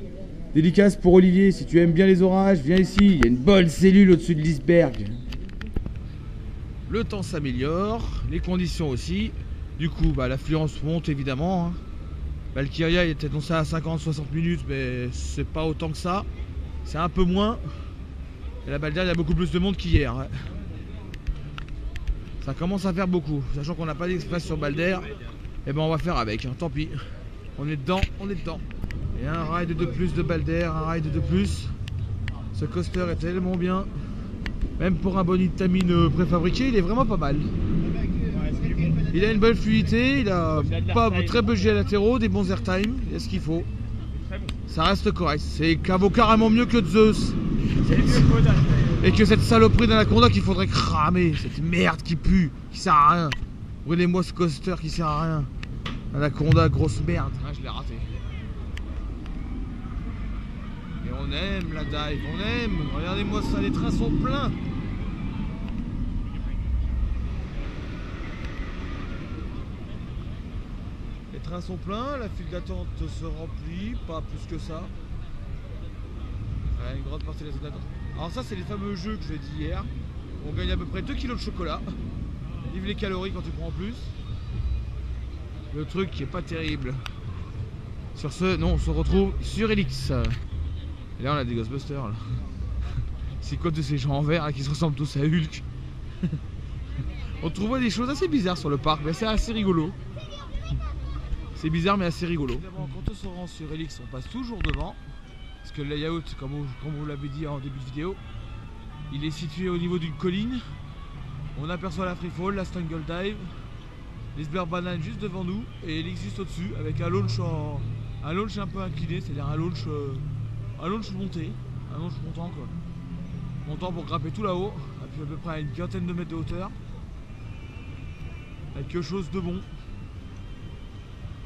Dédicace pour Olivier, si tu aimes bien les orages, viens ici. Il y a une bonne cellule au-dessus de Liseberg. Le temps s'améliore, les conditions aussi. Du coup, l'affluence monte évidemment, hein. Valkyria il était annoncé à 50-60 minutes, mais c'est pas autant que ça. C'est un peu moins. Et la Balder, il y a beaucoup plus de monde qu'hier. Ouais. Ça commence à faire beaucoup. Sachant qu'on n'a pas d'express sur Balder, et ben on va faire avec. Hein. Tant pis. On est dedans, on est dedans. Et un ride de plus de Balder, un ride de plus. Ce coaster est tellement bien. Même pour un Bonitamine préfabriqué, il est vraiment pas mal. Il a une bonne fluidité, il a pas très peu de jets latéraux, des bons airtime, il y a ce qu'il faut. Ça reste correct, c'est vaut carrément mieux que Zeus. Et que cette saloperie d'Anaconda qu'il faudrait cramer, cette merde qui pue, qui sert à rien. Brûlez-moi ce coaster qui sert à rien. Anaconda, grosse merde. Ah, je l'ai raté. Et on aime la dive, on aime. Regardez-moi ça, les trains sont pleins. Les trains sont pleins, la file d'attente se remplit, pas plus que ça. Une grande partie de la zone d'attente. Alors ça c'est les fameux jeux que je dis hier. On gagne à peu près 2 kg de chocolat. Vive les calories quand tu prends en plus. Le truc qui est pas terrible. Sur ce, non, on se retrouve sur Helix. Et là on a des Ghostbusters là. C'est quoi de ces gens en vert là, qui se ressemblent tous à Hulk. On trouve des choses assez bizarres sur le parc, mais c'est assez rigolo. C'est bizarre mais assez rigolo. Évidemment, quand on se rend sur Helix, on passe toujours devant. Parce que le layout, comme vous l'avez dit en début de vidéo, il est situé au niveau d'une colline. On aperçoit la freefall, la strangle dive, l'iceberg banane juste devant nous et Helix juste au-dessus avec un launch un peu incliné, c'est-à-dire un launch monté, un launch montant quoi. Montant pour grimper tout là-haut, à peu près à une quinzaine de mètres de hauteur. Avec quelque chose de bon.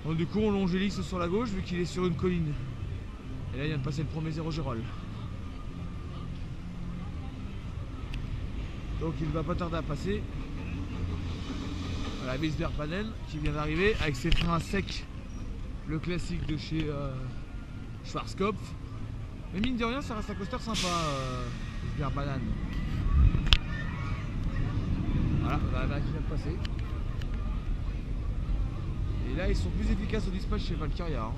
Donc du coup on longe Helix sur la gauche vu qu'il est sur une colline. Et là il vient de passer le premier zéro Gérol. Donc il ne va pas tarder à passer. Voilà l'iceberg panel qui vient d'arriver avec ses freins secs. Le classique de chez Schwarzkopf. Mais mine de rien ça reste un coaster sympa l'iceberg banane. Voilà, là qui vient de passer. Et là ils sont plus efficaces au dispatch chez Valkyria. Hein.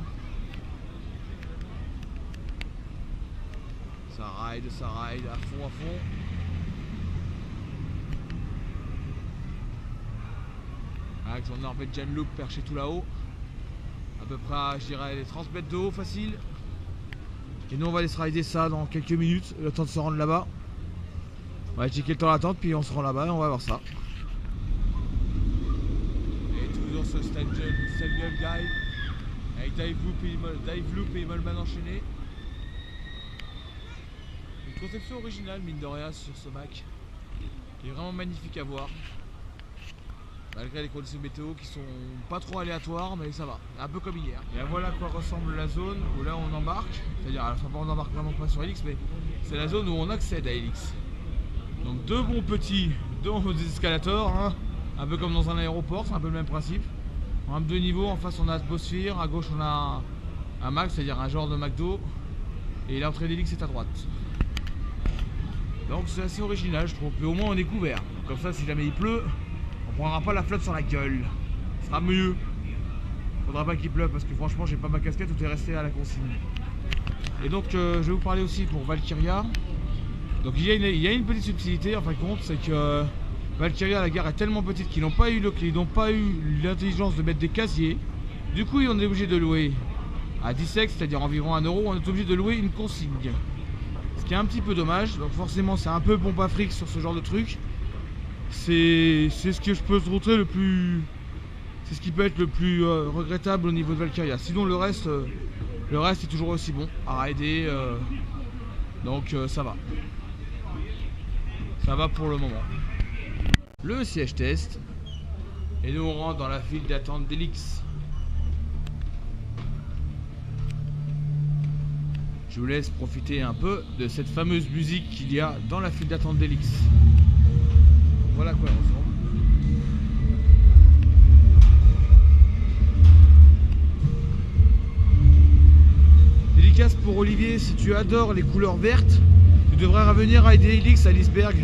Ça ride à fond. Avec son Norwegian Loop perché tout là-haut. À peu près à, je dirais, les 30 mètres de haut facile. Et nous on va aller se rider ça dans quelques minutes, le temps de se rendre là-bas. On va checker le temps d'attente puis on se rend là-bas et on va voir ça. Et toujours ce Strangle Guide avec Dive Loop et Immelman enchaîné. Une conception originale mine de rien sur ce Mac qui est vraiment magnifique à voir malgré les conditions météo qui sont pas trop aléatoires, mais ça va, un peu comme hier. Et voilà à quoi ressemble la zone où là on embarque, c'est-à-dire à la fois on embarque vraiment pas sur Helix, mais c'est la zone où on accède à Helix. Donc deux bons des escalators, hein, un peu comme dans un aéroport, c'est un peu le même principe. On a deux niveaux, en face on a Atmosphere, à gauche on a un Mac, c'est-à-dire un genre de McDo, et l'entrée d'Helix est à droite. Donc c'est assez original je trouve, mais au moins on est couvert. Comme ça si jamais il pleut, on prendra pas la flotte sur la gueule. Ce sera mieux. Faudra pas qu'il pleuve parce que franchement j'ai pas ma casquette, tout est resté à la consigne. Et donc je vais vous parler aussi pour Valkyria. Donc il y a une petite subtilité en fin de compte, c'est que Valkyria la gare est tellement petite qu'ils n'ont pas eu l'intelligence de mettre des casiers. Du coup on est obligé de louer à 10 sex, c'est-à-dire environ 1 €, on est obligé de louer une consigne. Ce qui est un petit peu dommage, donc forcément c'est un peu pompe à fric sur ce genre de truc. C'est ce que je peux se retrouver le plus. C'est ce qui peut être le plus regrettable au niveau de Valkyria. Sinon le reste est toujours aussi bon à rider. Donc ça va. Ça va pour le moment. Le siège test. Et nous on rentre dans la file d'attente d'Helix. Je vous laisse profiter un peu de cette fameuse musique qu'il y a dans la file d'attente d'Helix. Voilà quoi elle ressemble. Dédicace pour Olivier, si tu adores les couleurs vertes, tu devrais revenir rider Helix à l'iceberg.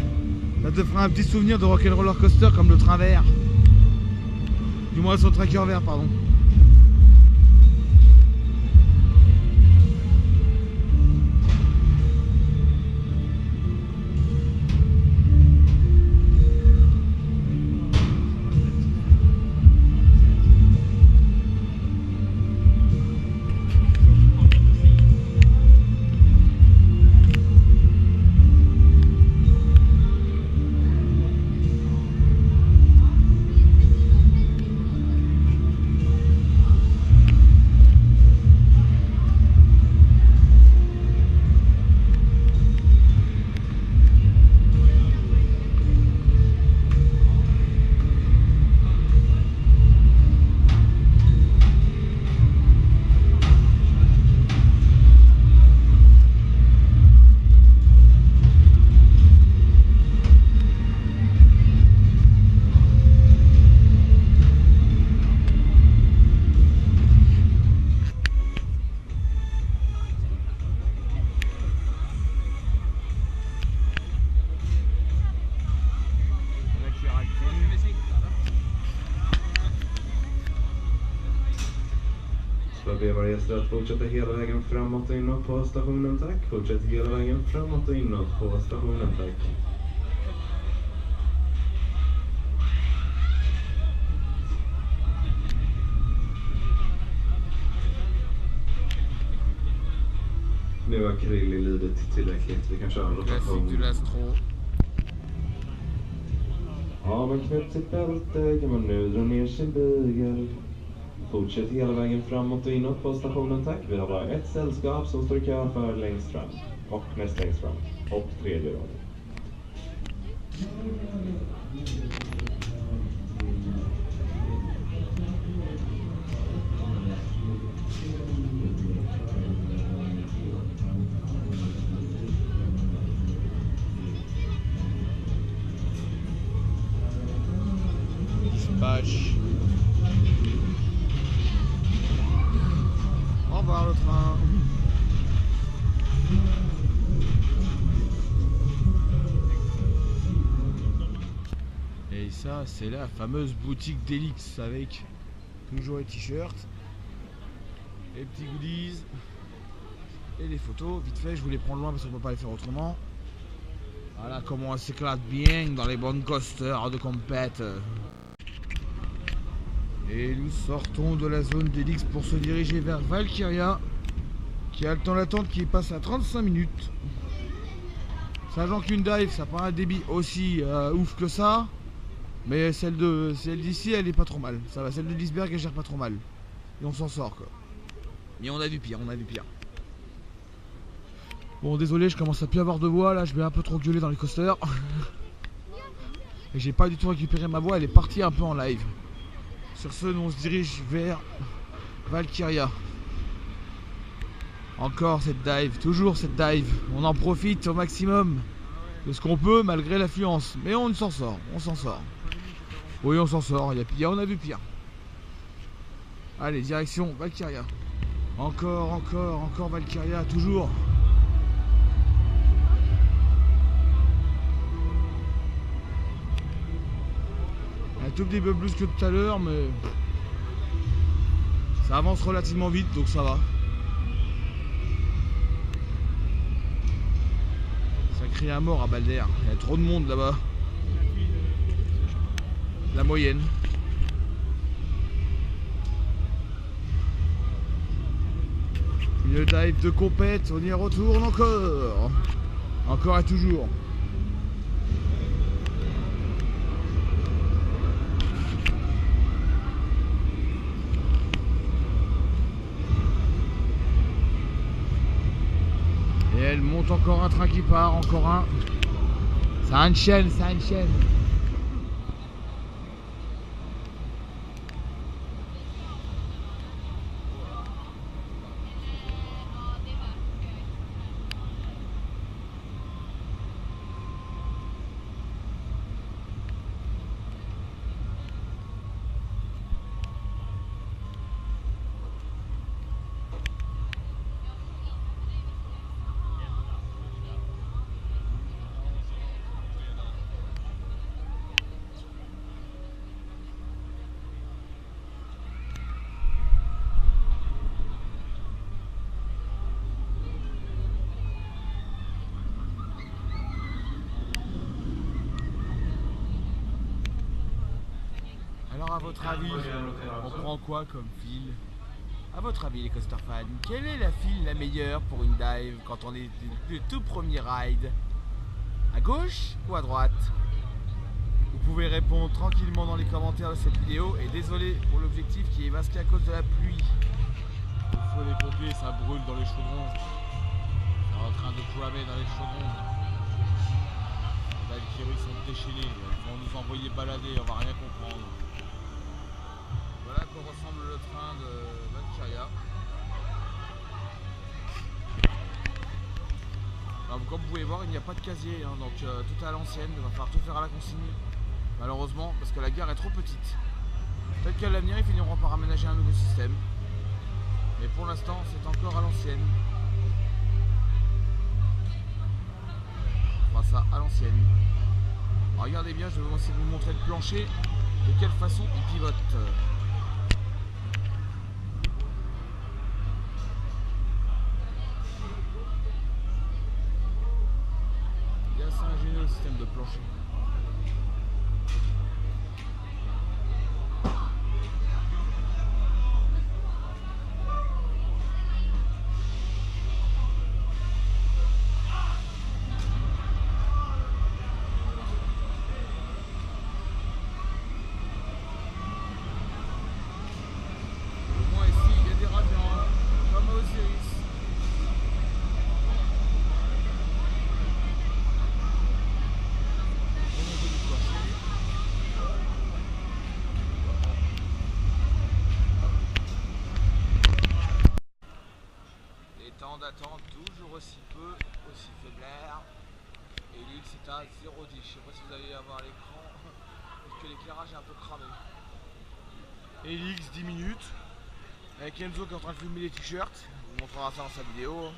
Ça te fera un petit souvenir de Rock'n'Roller Coaster comme le train vert. Du moins son tracker vert, pardon. För att be våra gäster att fortsätta hela vägen framåt och inåt på stationen, tack. Fortsätt hela vägen framåt och inåt på stationen, tack. Nu har Krilli lidit tillräckligt. Vi kan köra rotation. Har man knäppt sitt bälte kan man nu dra ner sin bygel. Fortsätt hela vägen framåt och inåt på stationen, tack. Vi har bara ett sällskap som står i kö för längst fram. Och näst längst fram. Och tredje raden. Dispatch. Au revoir le train. Et ça, c'est la fameuse boutique d'Elix avec toujours les t-shirts, les petits goodies et les photos. Vite fait, je vous les prends loin parce qu'on ne peut pas les faire autrement. Voilà comment on s'éclate bien dans les bonnes coasters de compète. Et nous sortons de la zone d'Elix pour se diriger vers Valkyria, qui a le temps d'attente qui passe à 35 minutes. Sachant qu'une dive, ça prend un débit aussi ouf que ça, mais celle d'ici, elle est pas trop mal. Ça va, celle de l'iceberg, elle gère pas trop mal. Et on s'en sort quoi. Mais on a du pire, on a du pire. Bon, désolé, je commence à plus avoir de voix là, je vais un peu trop gueuler dans les coasters. Et j'ai pas du tout récupéré ma voix, elle est partie un peu en live. Sur ce, nous on se dirige vers Valkyria. Encore cette dive, toujours cette dive. On en profite au maximum de ce qu'on peut malgré l'affluence. Mais on s'en sort, on s'en sort. Oui, on s'en sort, on a vu pire. Allez, direction Valkyria. Encore Valkyria, toujours. Un tout petit peu plus que tout à l'heure, mais ça avance relativement vite, donc ça va. Ça crie à mort à Balder, il y a trop de monde là-bas. La moyenne. Une dive de compète, on y retourne encore. Encore et toujours. Et elle monte encore un train qui part, encore un. Ça enchaîne, ça enchaîne. Alors à votre avis, on prend quoi comme fil? À votre avis les coaster fans, quelle est la file la meilleure pour une dive quand on est le tout premier ride? À gauche ou à droite? Vous pouvez répondre tranquillement dans les commentaires de cette vidéo et désolé pour l'objectif qui est masqué à cause de la pluie. Il faut les pompiers, ça brûle dans les chaudrons. C'est en train de flammer dans les chaudrons. Les Valkyries sont déchaînés, ils vont nous envoyer balader, on va rien comprendre. Voilà à quoi ressemble le train de Valkyria. Alors, comme vous pouvez voir, il n'y a pas de casier, hein, donc tout est à l'ancienne, il va falloir tout faire à la consigne. Malheureusement, parce que la gare est trop petite. Peut-être qu'à l'avenir, ils finiront par aménager un nouveau système. Mais pour l'instant, c'est encore à l'ancienne. Enfin, ça, à l'ancienne. Regardez bien, je vais essayer de vous montrer le plancher, de quelle façon il pivote. de plancher. Au moins ici, il y a des radiants, comme à Osiris. Les temps d'attente toujours aussi peu, aussi faiblard. Et l'île c'est à 0,10. Je sais pas si vous allez avoir l'écran, parce que l'éclairage est un peu cramé. Elix 10 minutes. Avec Enzo qui est en train de filmer les t-shirts. Il vous montrera ça dans sa vidéo.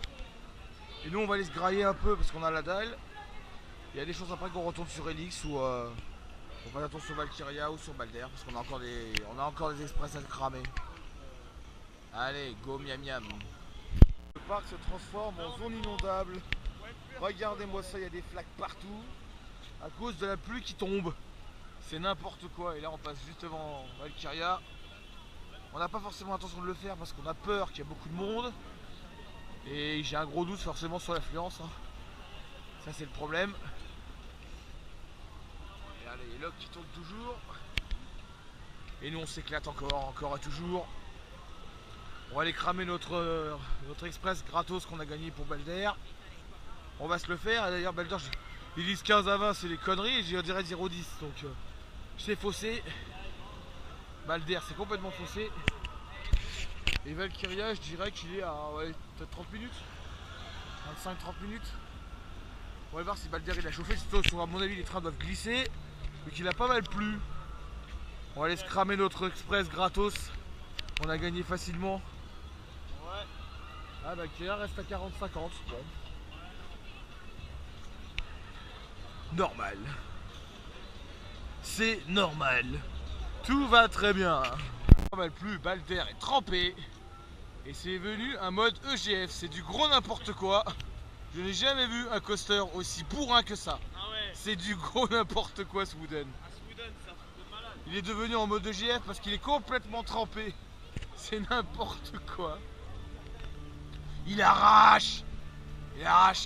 Et nous on va aller se grailler un peu parce qu'on a la dalle. Il y a des choses après qu'on retourne sur Elix ou on va attendre sur Valkyria ou sur Balder parce qu'on a encore des express à cramer. Allez, go miam miam. Le parc se transforme en zone inondable. Regardez-moi ça, il y a des flaques partout à cause de la pluie qui tombe. C'est n'importe quoi. Et là on passe juste devant Valkyria. On n'a pas forcément l'intention de le faire parce qu'on a peur qu'il y ait beaucoup de monde. Et j'ai un gros doute forcément sur l'affluence. Ça c'est le problème. Et allez, les logs qui tournent toujours. Et nous on s'éclate encore et toujours. On va aller cramer notre express gratos qu'on a gagné pour Balder. On va se le faire. D'ailleurs Balder, ils disent 15 à 20 c'est des conneries. Et je dirais 0,10. Donc c'est faussé. Balder c'est complètement faussé. Et Valkyria je dirais qu'il est à peut-être 30 minutes. 25-30 minutes. On va voir si Balder il a chauffé. À mon avis les trains doivent glisser. Mais qu'il a pas mal plu. On va aller se cramer notre express gratos. On a gagné facilement. Ouais. Ah Valkyria reste à 40-50. Bon. Normal. C'est normal. Tout va très bien. Pas mal plus, Balder est trempé. Et c'est venu un mode EGF. C'est du gros n'importe quoi. Je n'ai jamais vu un coaster aussi bourrin que ça. Ah ouais. C'est du gros n'importe quoi ce Wooden. À Sweden, c'est un truc de malade. Il est devenu en mode EGF parce qu'il est complètement trempé. C'est n'importe quoi. Il arrache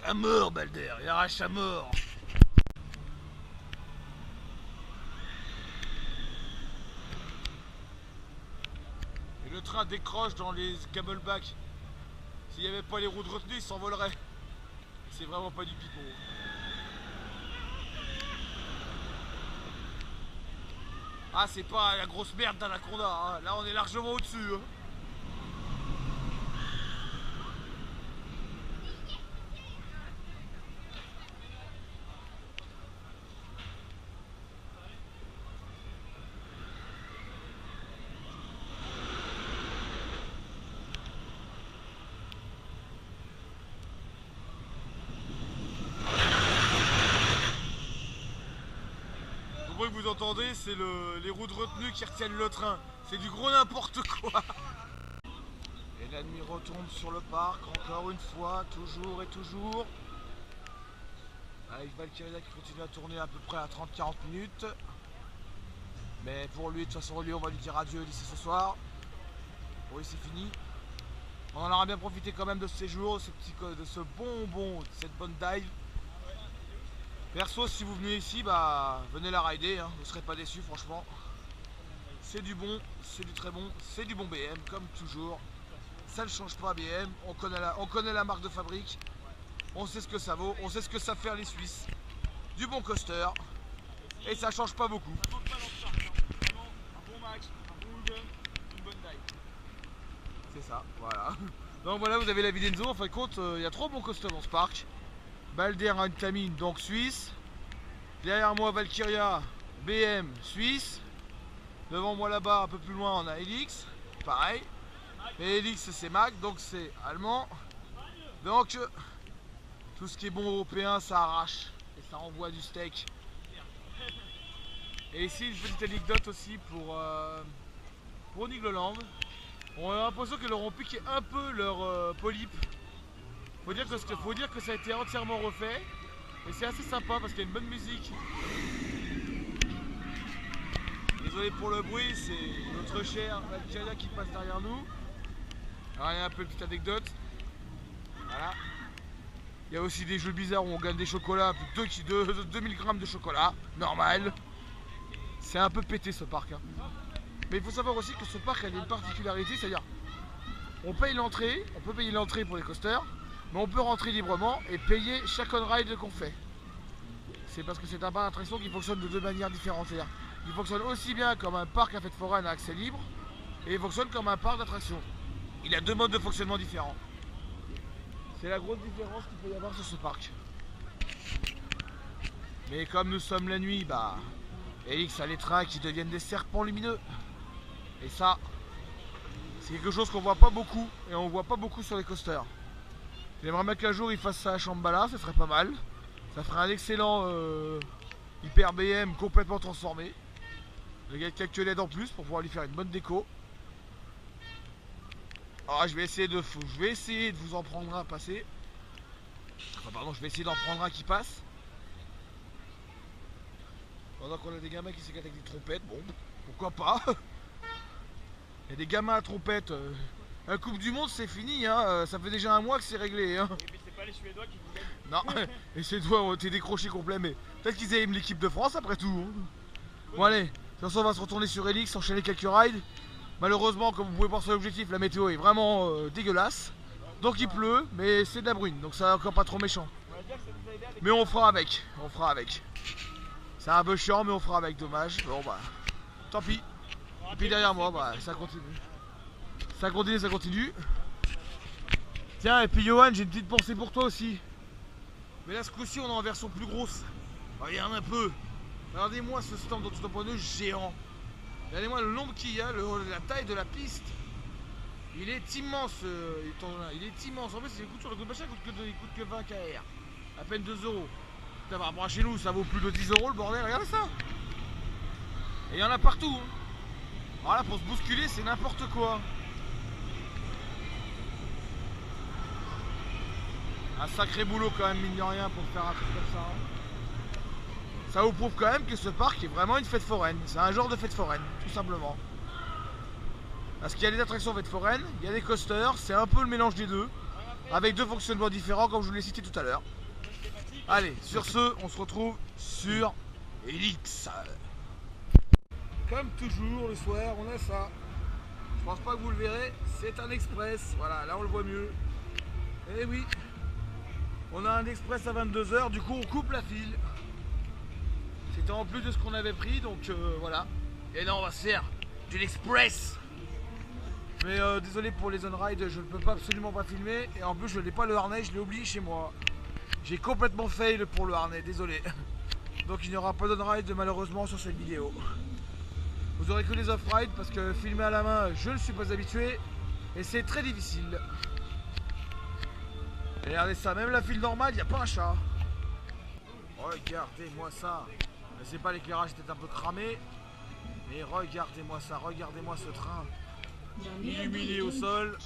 à mort, Balder. Il arrache à mort. Et le train décroche dans les camelbacks. S'il n'y avait pas les roues de retenue, il s'envolerait. C'est vraiment pas du pipeau. Ah, c'est pas la grosse merde d'Anaconda, hein. Là on est largement au-dessus. Hein. Le bruit que vous entendez, c'est les roues de retenue qui retiennent le train. C'est du gros n'importe quoi. Et la nuit retombe sur le parc, encore une fois, toujours et toujours. Avec Valkyria qui continue à tourner à peu près à 30-40 minutes. Mais pour lui, de toute façon, lui, on va lui dire adieu d'ici ce soir. Oui, c'est fini. On en aura bien profité quand même de ce séjour, de ce bonbon, de cette bonne dive. Perso, si vous venez ici, bah venez la rider, hein, vous ne serez pas déçus franchement. C'est du bon, c'est du très bon, c'est du bon BM comme toujours. Ça ne change pas BM, on connaît la marque de fabrique, on sait ce que ça vaut, on sait ce que ça fait les Suisses. Du bon coaster, et ça change pas beaucoup. Ça manque pas dans ce parc, hein. Vraiment un bon max, un bon Wooden, une bonne dive. C'est ça, voilà. Donc voilà, vous avez la vie d'Enzo, en fin de compte, il y a 3 bons coasters dans ce parc. Balder Antamine, donc Suisse. Derrière moi Valkyria, BM, Suisse. Devant moi là-bas, un peu plus loin, on a Elix, pareil. Mais Elix c'est Mac, donc c'est allemand. Donc tout ce qui est bon européen, ça arrache et ça envoie du steak. Et ici une petite anecdote aussi pour Nigloland. On a l'impression qu'ils leur ont piqué un peu leur polype. Faut dire que ça a été entièrement refait. Et c'est assez sympa parce qu'il y a une bonne musique. Désolé pour le bruit, c'est notre cher Algeria qui passe derrière nous. Alors il y a un peu de petite anecdote. Voilà. Il y a aussi des jeux bizarres où on gagne des chocolats, plus de 2000 grammes de chocolat, normal. C'est un peu pété ce parc. Hein. Mais il faut savoir aussi que ce parc a une particularité, c'est-à-dire on paye l'entrée, on peut payer l'entrée pour les coasters, mais on peut rentrer librement et payer chaque on-ride qu'on fait. C'est parce que c'est un parc d'attraction qui fonctionne de deux manières différentes. C'est-à-dire il fonctionne aussi bien comme un parc à fête foraine à accès libre et il fonctionne comme un parc d'attraction. Il a deux modes de fonctionnement différents. C'est la grosse différence qu'il peut y avoir sur ce parc. Mais comme nous sommes la nuit, bah, Helix a les trains qui deviennent des serpents lumineux. Et ça, c'est quelque chose qu'on voit pas beaucoup et on voit pas beaucoup sur les coasters. J'aimerais bien qu'un jour ils fassent ça à Shambhala, ce serait pas mal. Ça ferait un excellent Hyper BM complètement transformé. Il y a quelques LED en plus pour pouvoir lui faire une bonne déco. Ah, je vais essayer de vous en prendre un passer. Enfin, pardon, je vais essayer d'en prendre un qui passe. Pendant qu'on a des gamins qui s'éclatent avec des trompettes, bon, pourquoi pas. Il y a des gamins à trompettes. La Coupe du Monde, c'est fini, hein. Ça fait déjà un mois que c'est réglé. Hein. Et puis c'est pas les Suédois qui vous gagnent. Non, et ces doigts ont été décrochés complet, mais peut-être qu'ils aiment l'équipe de France après tout. Hein. Bon, allez, de toute façon, on va se retourner sur Helix, enchaîner quelques rides. Malheureusement, comme vous pouvez voir sur l'objectif, la météo est vraiment dégueulasse. Donc il pleut, mais c'est de la brune, donc ça encore pas trop méchant. Mais on fera avec, on fera avec. C'est un peu chiant, mais on fera avec, dommage. Bon bah, tant pis. Et puis derrière moi, bah, ça continue. Ça continue, ça continue. Tiens, et puis Johan, j'ai une petite pensée pour toi aussi. Mais là, ce coup-ci, on est en version plus grosse. Regarde un peu. Regardez-moi ce stand de 2.2 géant. Regardez-moi le nombre qu'il y a, la taille de la piste. Il est immense. Il est immense. En fait, il coûte sur le coup de machin, il coûte que 20 KR. À peine 2 euros. Putain, par rapport à chez nous, ça vaut plus de 10 euros le bordel. Regardez ça. Et il y en a partout. Hein. Alors là, pour se bousculer, c'est n'importe quoi. Un sacré boulot quand même, mine de rien, pour faire un truc comme ça. Ça vous prouve quand même que ce parc est vraiment une fête foraine. C'est un genre de fête foraine, tout simplement. Parce qu'il y a des attractions fête foraine, il y a des coasters, c'est un peu le mélange des deux. Avec deux fonctionnements différents, comme je vous l'ai cité tout à l'heure. Allez, sur ce, on se retrouve sur Helix. Comme toujours, le soir, on a ça. Je pense pas que vous le verrez, c'est un express. Voilà, là on le voit mieux. Et oui, on a un express à 22 h, du coup on coupe la file. C'était en plus de ce qu'on avait pris, donc voilà. Et là on va se faire de l'express. Mais désolé pour les on-ride, je ne peux pas absolument pas filmer. Et en plus je n'ai pas le harnais, je l'ai oublié chez moi. J'ai complètement fail pour le harnais, désolé. Donc il n'y aura pas d'on-ride malheureusement sur cette vidéo. Vous aurez que les off-ride parce que filmer à la main, je ne suis pas habitué. Et c'est très difficile. Et regardez ça, même la file normale, il n'y a pas un chat. Regardez-moi ça. Je sais pas, l'éclairage était un peu cramé. Mais regardez-moi ça, regardez-moi ce train. Illuminé au sol.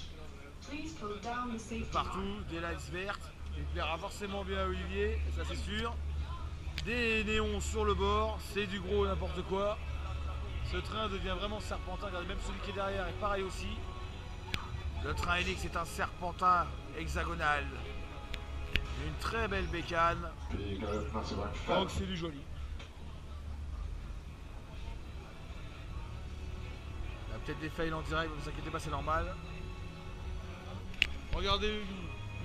Partout, des lights vertes. Il plaira forcément bien à Olivier, ça c'est sûr. Des néons sur le bord, c'est du gros n'importe quoi. Ce train devient vraiment serpentin, regardez, même celui qui est derrière est pareil aussi. Le train Helix est un serpentin hexagonal. Une très belle bécane. Donc c'est du joli. Il y a peut-être des fails en direct, ne vous inquiétez pas, c'est normal. Regardez,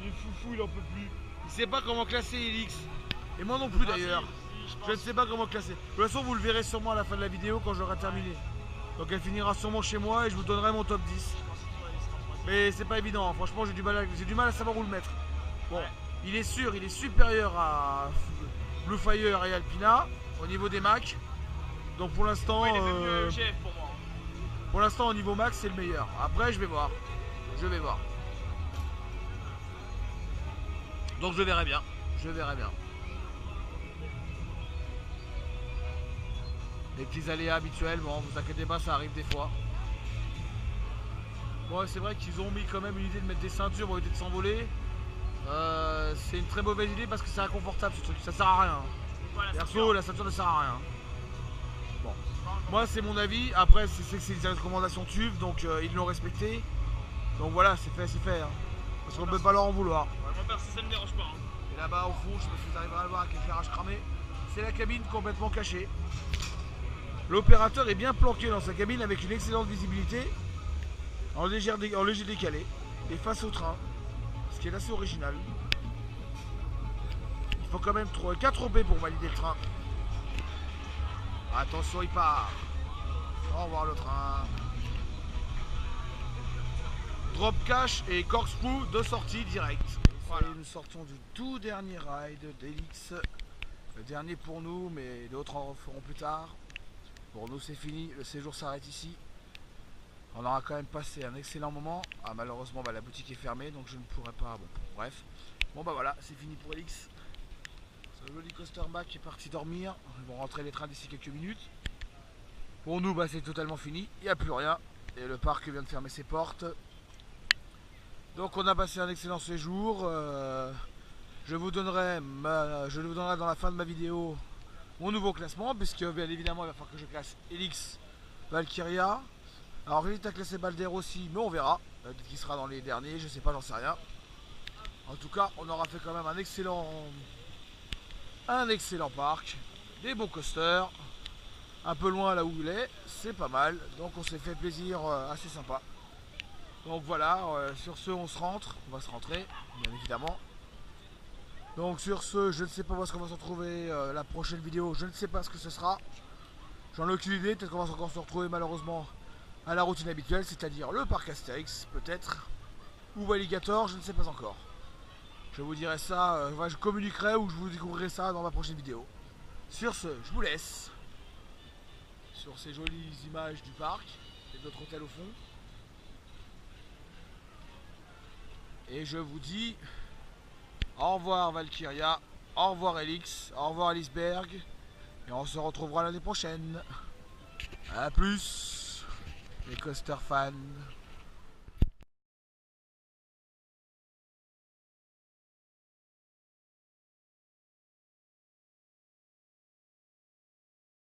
il est foufou, il en peut plus. Il sait pas comment classer Helix. Et moi non plus d'ailleurs. Je ne sais pas comment classer. De toute façon, vous le verrez sûrement à la fin de la vidéo quand j'aurai terminé. Donc elle finira sûrement chez moi et je vous donnerai mon top 10. Mais c'est pas évident, franchement j'ai du mal à savoir où le mettre. Bon, il est sûr, il est supérieur à Blue Fire et Alpina au niveau des Macs. Donc pour l'instant, pour l'instant au niveau Max c'est le meilleur. Après je vais voir. Je vais voir. Donc je verrai bien. Je verrai bien. Les petits aléas habituels, bon vous inquiétez pas, ça arrive des fois. Bon c'est vrai qu'ils ont mis quand même une idée de mettre des ceintures pour éviter de s'envoler. C'est une très mauvaise idée parce que c'est inconfortable ce truc, ça sert à rien. Voilà, Perso, la ceinture ne sert à rien. Bon, moi c'est mon avis, après c'est des recommandations TÜV, donc ils l'ont respecté. Donc voilà, c'est fait. Hein. Parce qu'on ne peut pas leur en vouloir. Moi perso ça me dérange pas. Hein. Et là-bas au fond, je sais pas si vous arriverez à le voir avec l'éclairage cramé, c'est la cabine complètement cachée. L'opérateur est bien planqué dans sa cabine avec une excellente visibilité, en léger décalé, et face au train, ce qui est assez original. Il faut quand même 4 OP pour valider le train. Attention, il part. Au revoir le train. Drop cash et corkscrew de sortie direct. Voilà. Nous sortons du tout dernier ride d'Helix. Le dernier pour nous, mais d'autres en feront plus tard. Pour nous c'est fini, le séjour s'arrête ici. On aura quand même passé un excellent moment. Ah, malheureusement la boutique est fermée donc je ne pourrai pas. Bon, bref. Bon bah voilà, c'est fini pour Helix. Ce joli coaster back est parti dormir. Ils vont rentrer les trains d'ici quelques minutes. Pour nous bah, c'est totalement fini, il n'y a plus rien. Et le parc vient de fermer ses portes. Donc on a passé un excellent séjour. Je vous donnerai dans la fin de ma vidéo mon nouveau classement, puisque bien évidemment il va falloir que je classe Helix, Valkyria. Alors j'hésite à classer Balder aussi, mais on verra. Peut-être qu'il sera dans les derniers, je sais pas, j'en sais rien. En tout cas, on aura fait quand même un excellent parc, des bons coasters, un peu loin là où il est, c'est pas mal. Donc on s'est fait plaisir, assez sympa. Donc voilà, sur ce on va se rentrer, bien évidemment. Donc sur ce, je ne sais pas où est-ce qu'on va se retrouver la prochaine vidéo, je ne sais pas ce que ce sera. J'en ai aucune idée, peut-être qu'on va encore se retrouver malheureusement à la routine habituelle, c'est-à-dire le parc Astérix, peut-être, ou Alligator, je ne sais pas encore. Je vous dirai ça, je communiquerai ou je vous découvrirai ça dans ma prochaine vidéo. Sur ce, je vous laisse sur ces jolies images du parc et de notre hôtel au fond. Et je vous dis au revoir Valkyria, au revoir Helix, au revoir Elisberg. Et on se retrouvera l'année prochaine. A plus les coaster fans.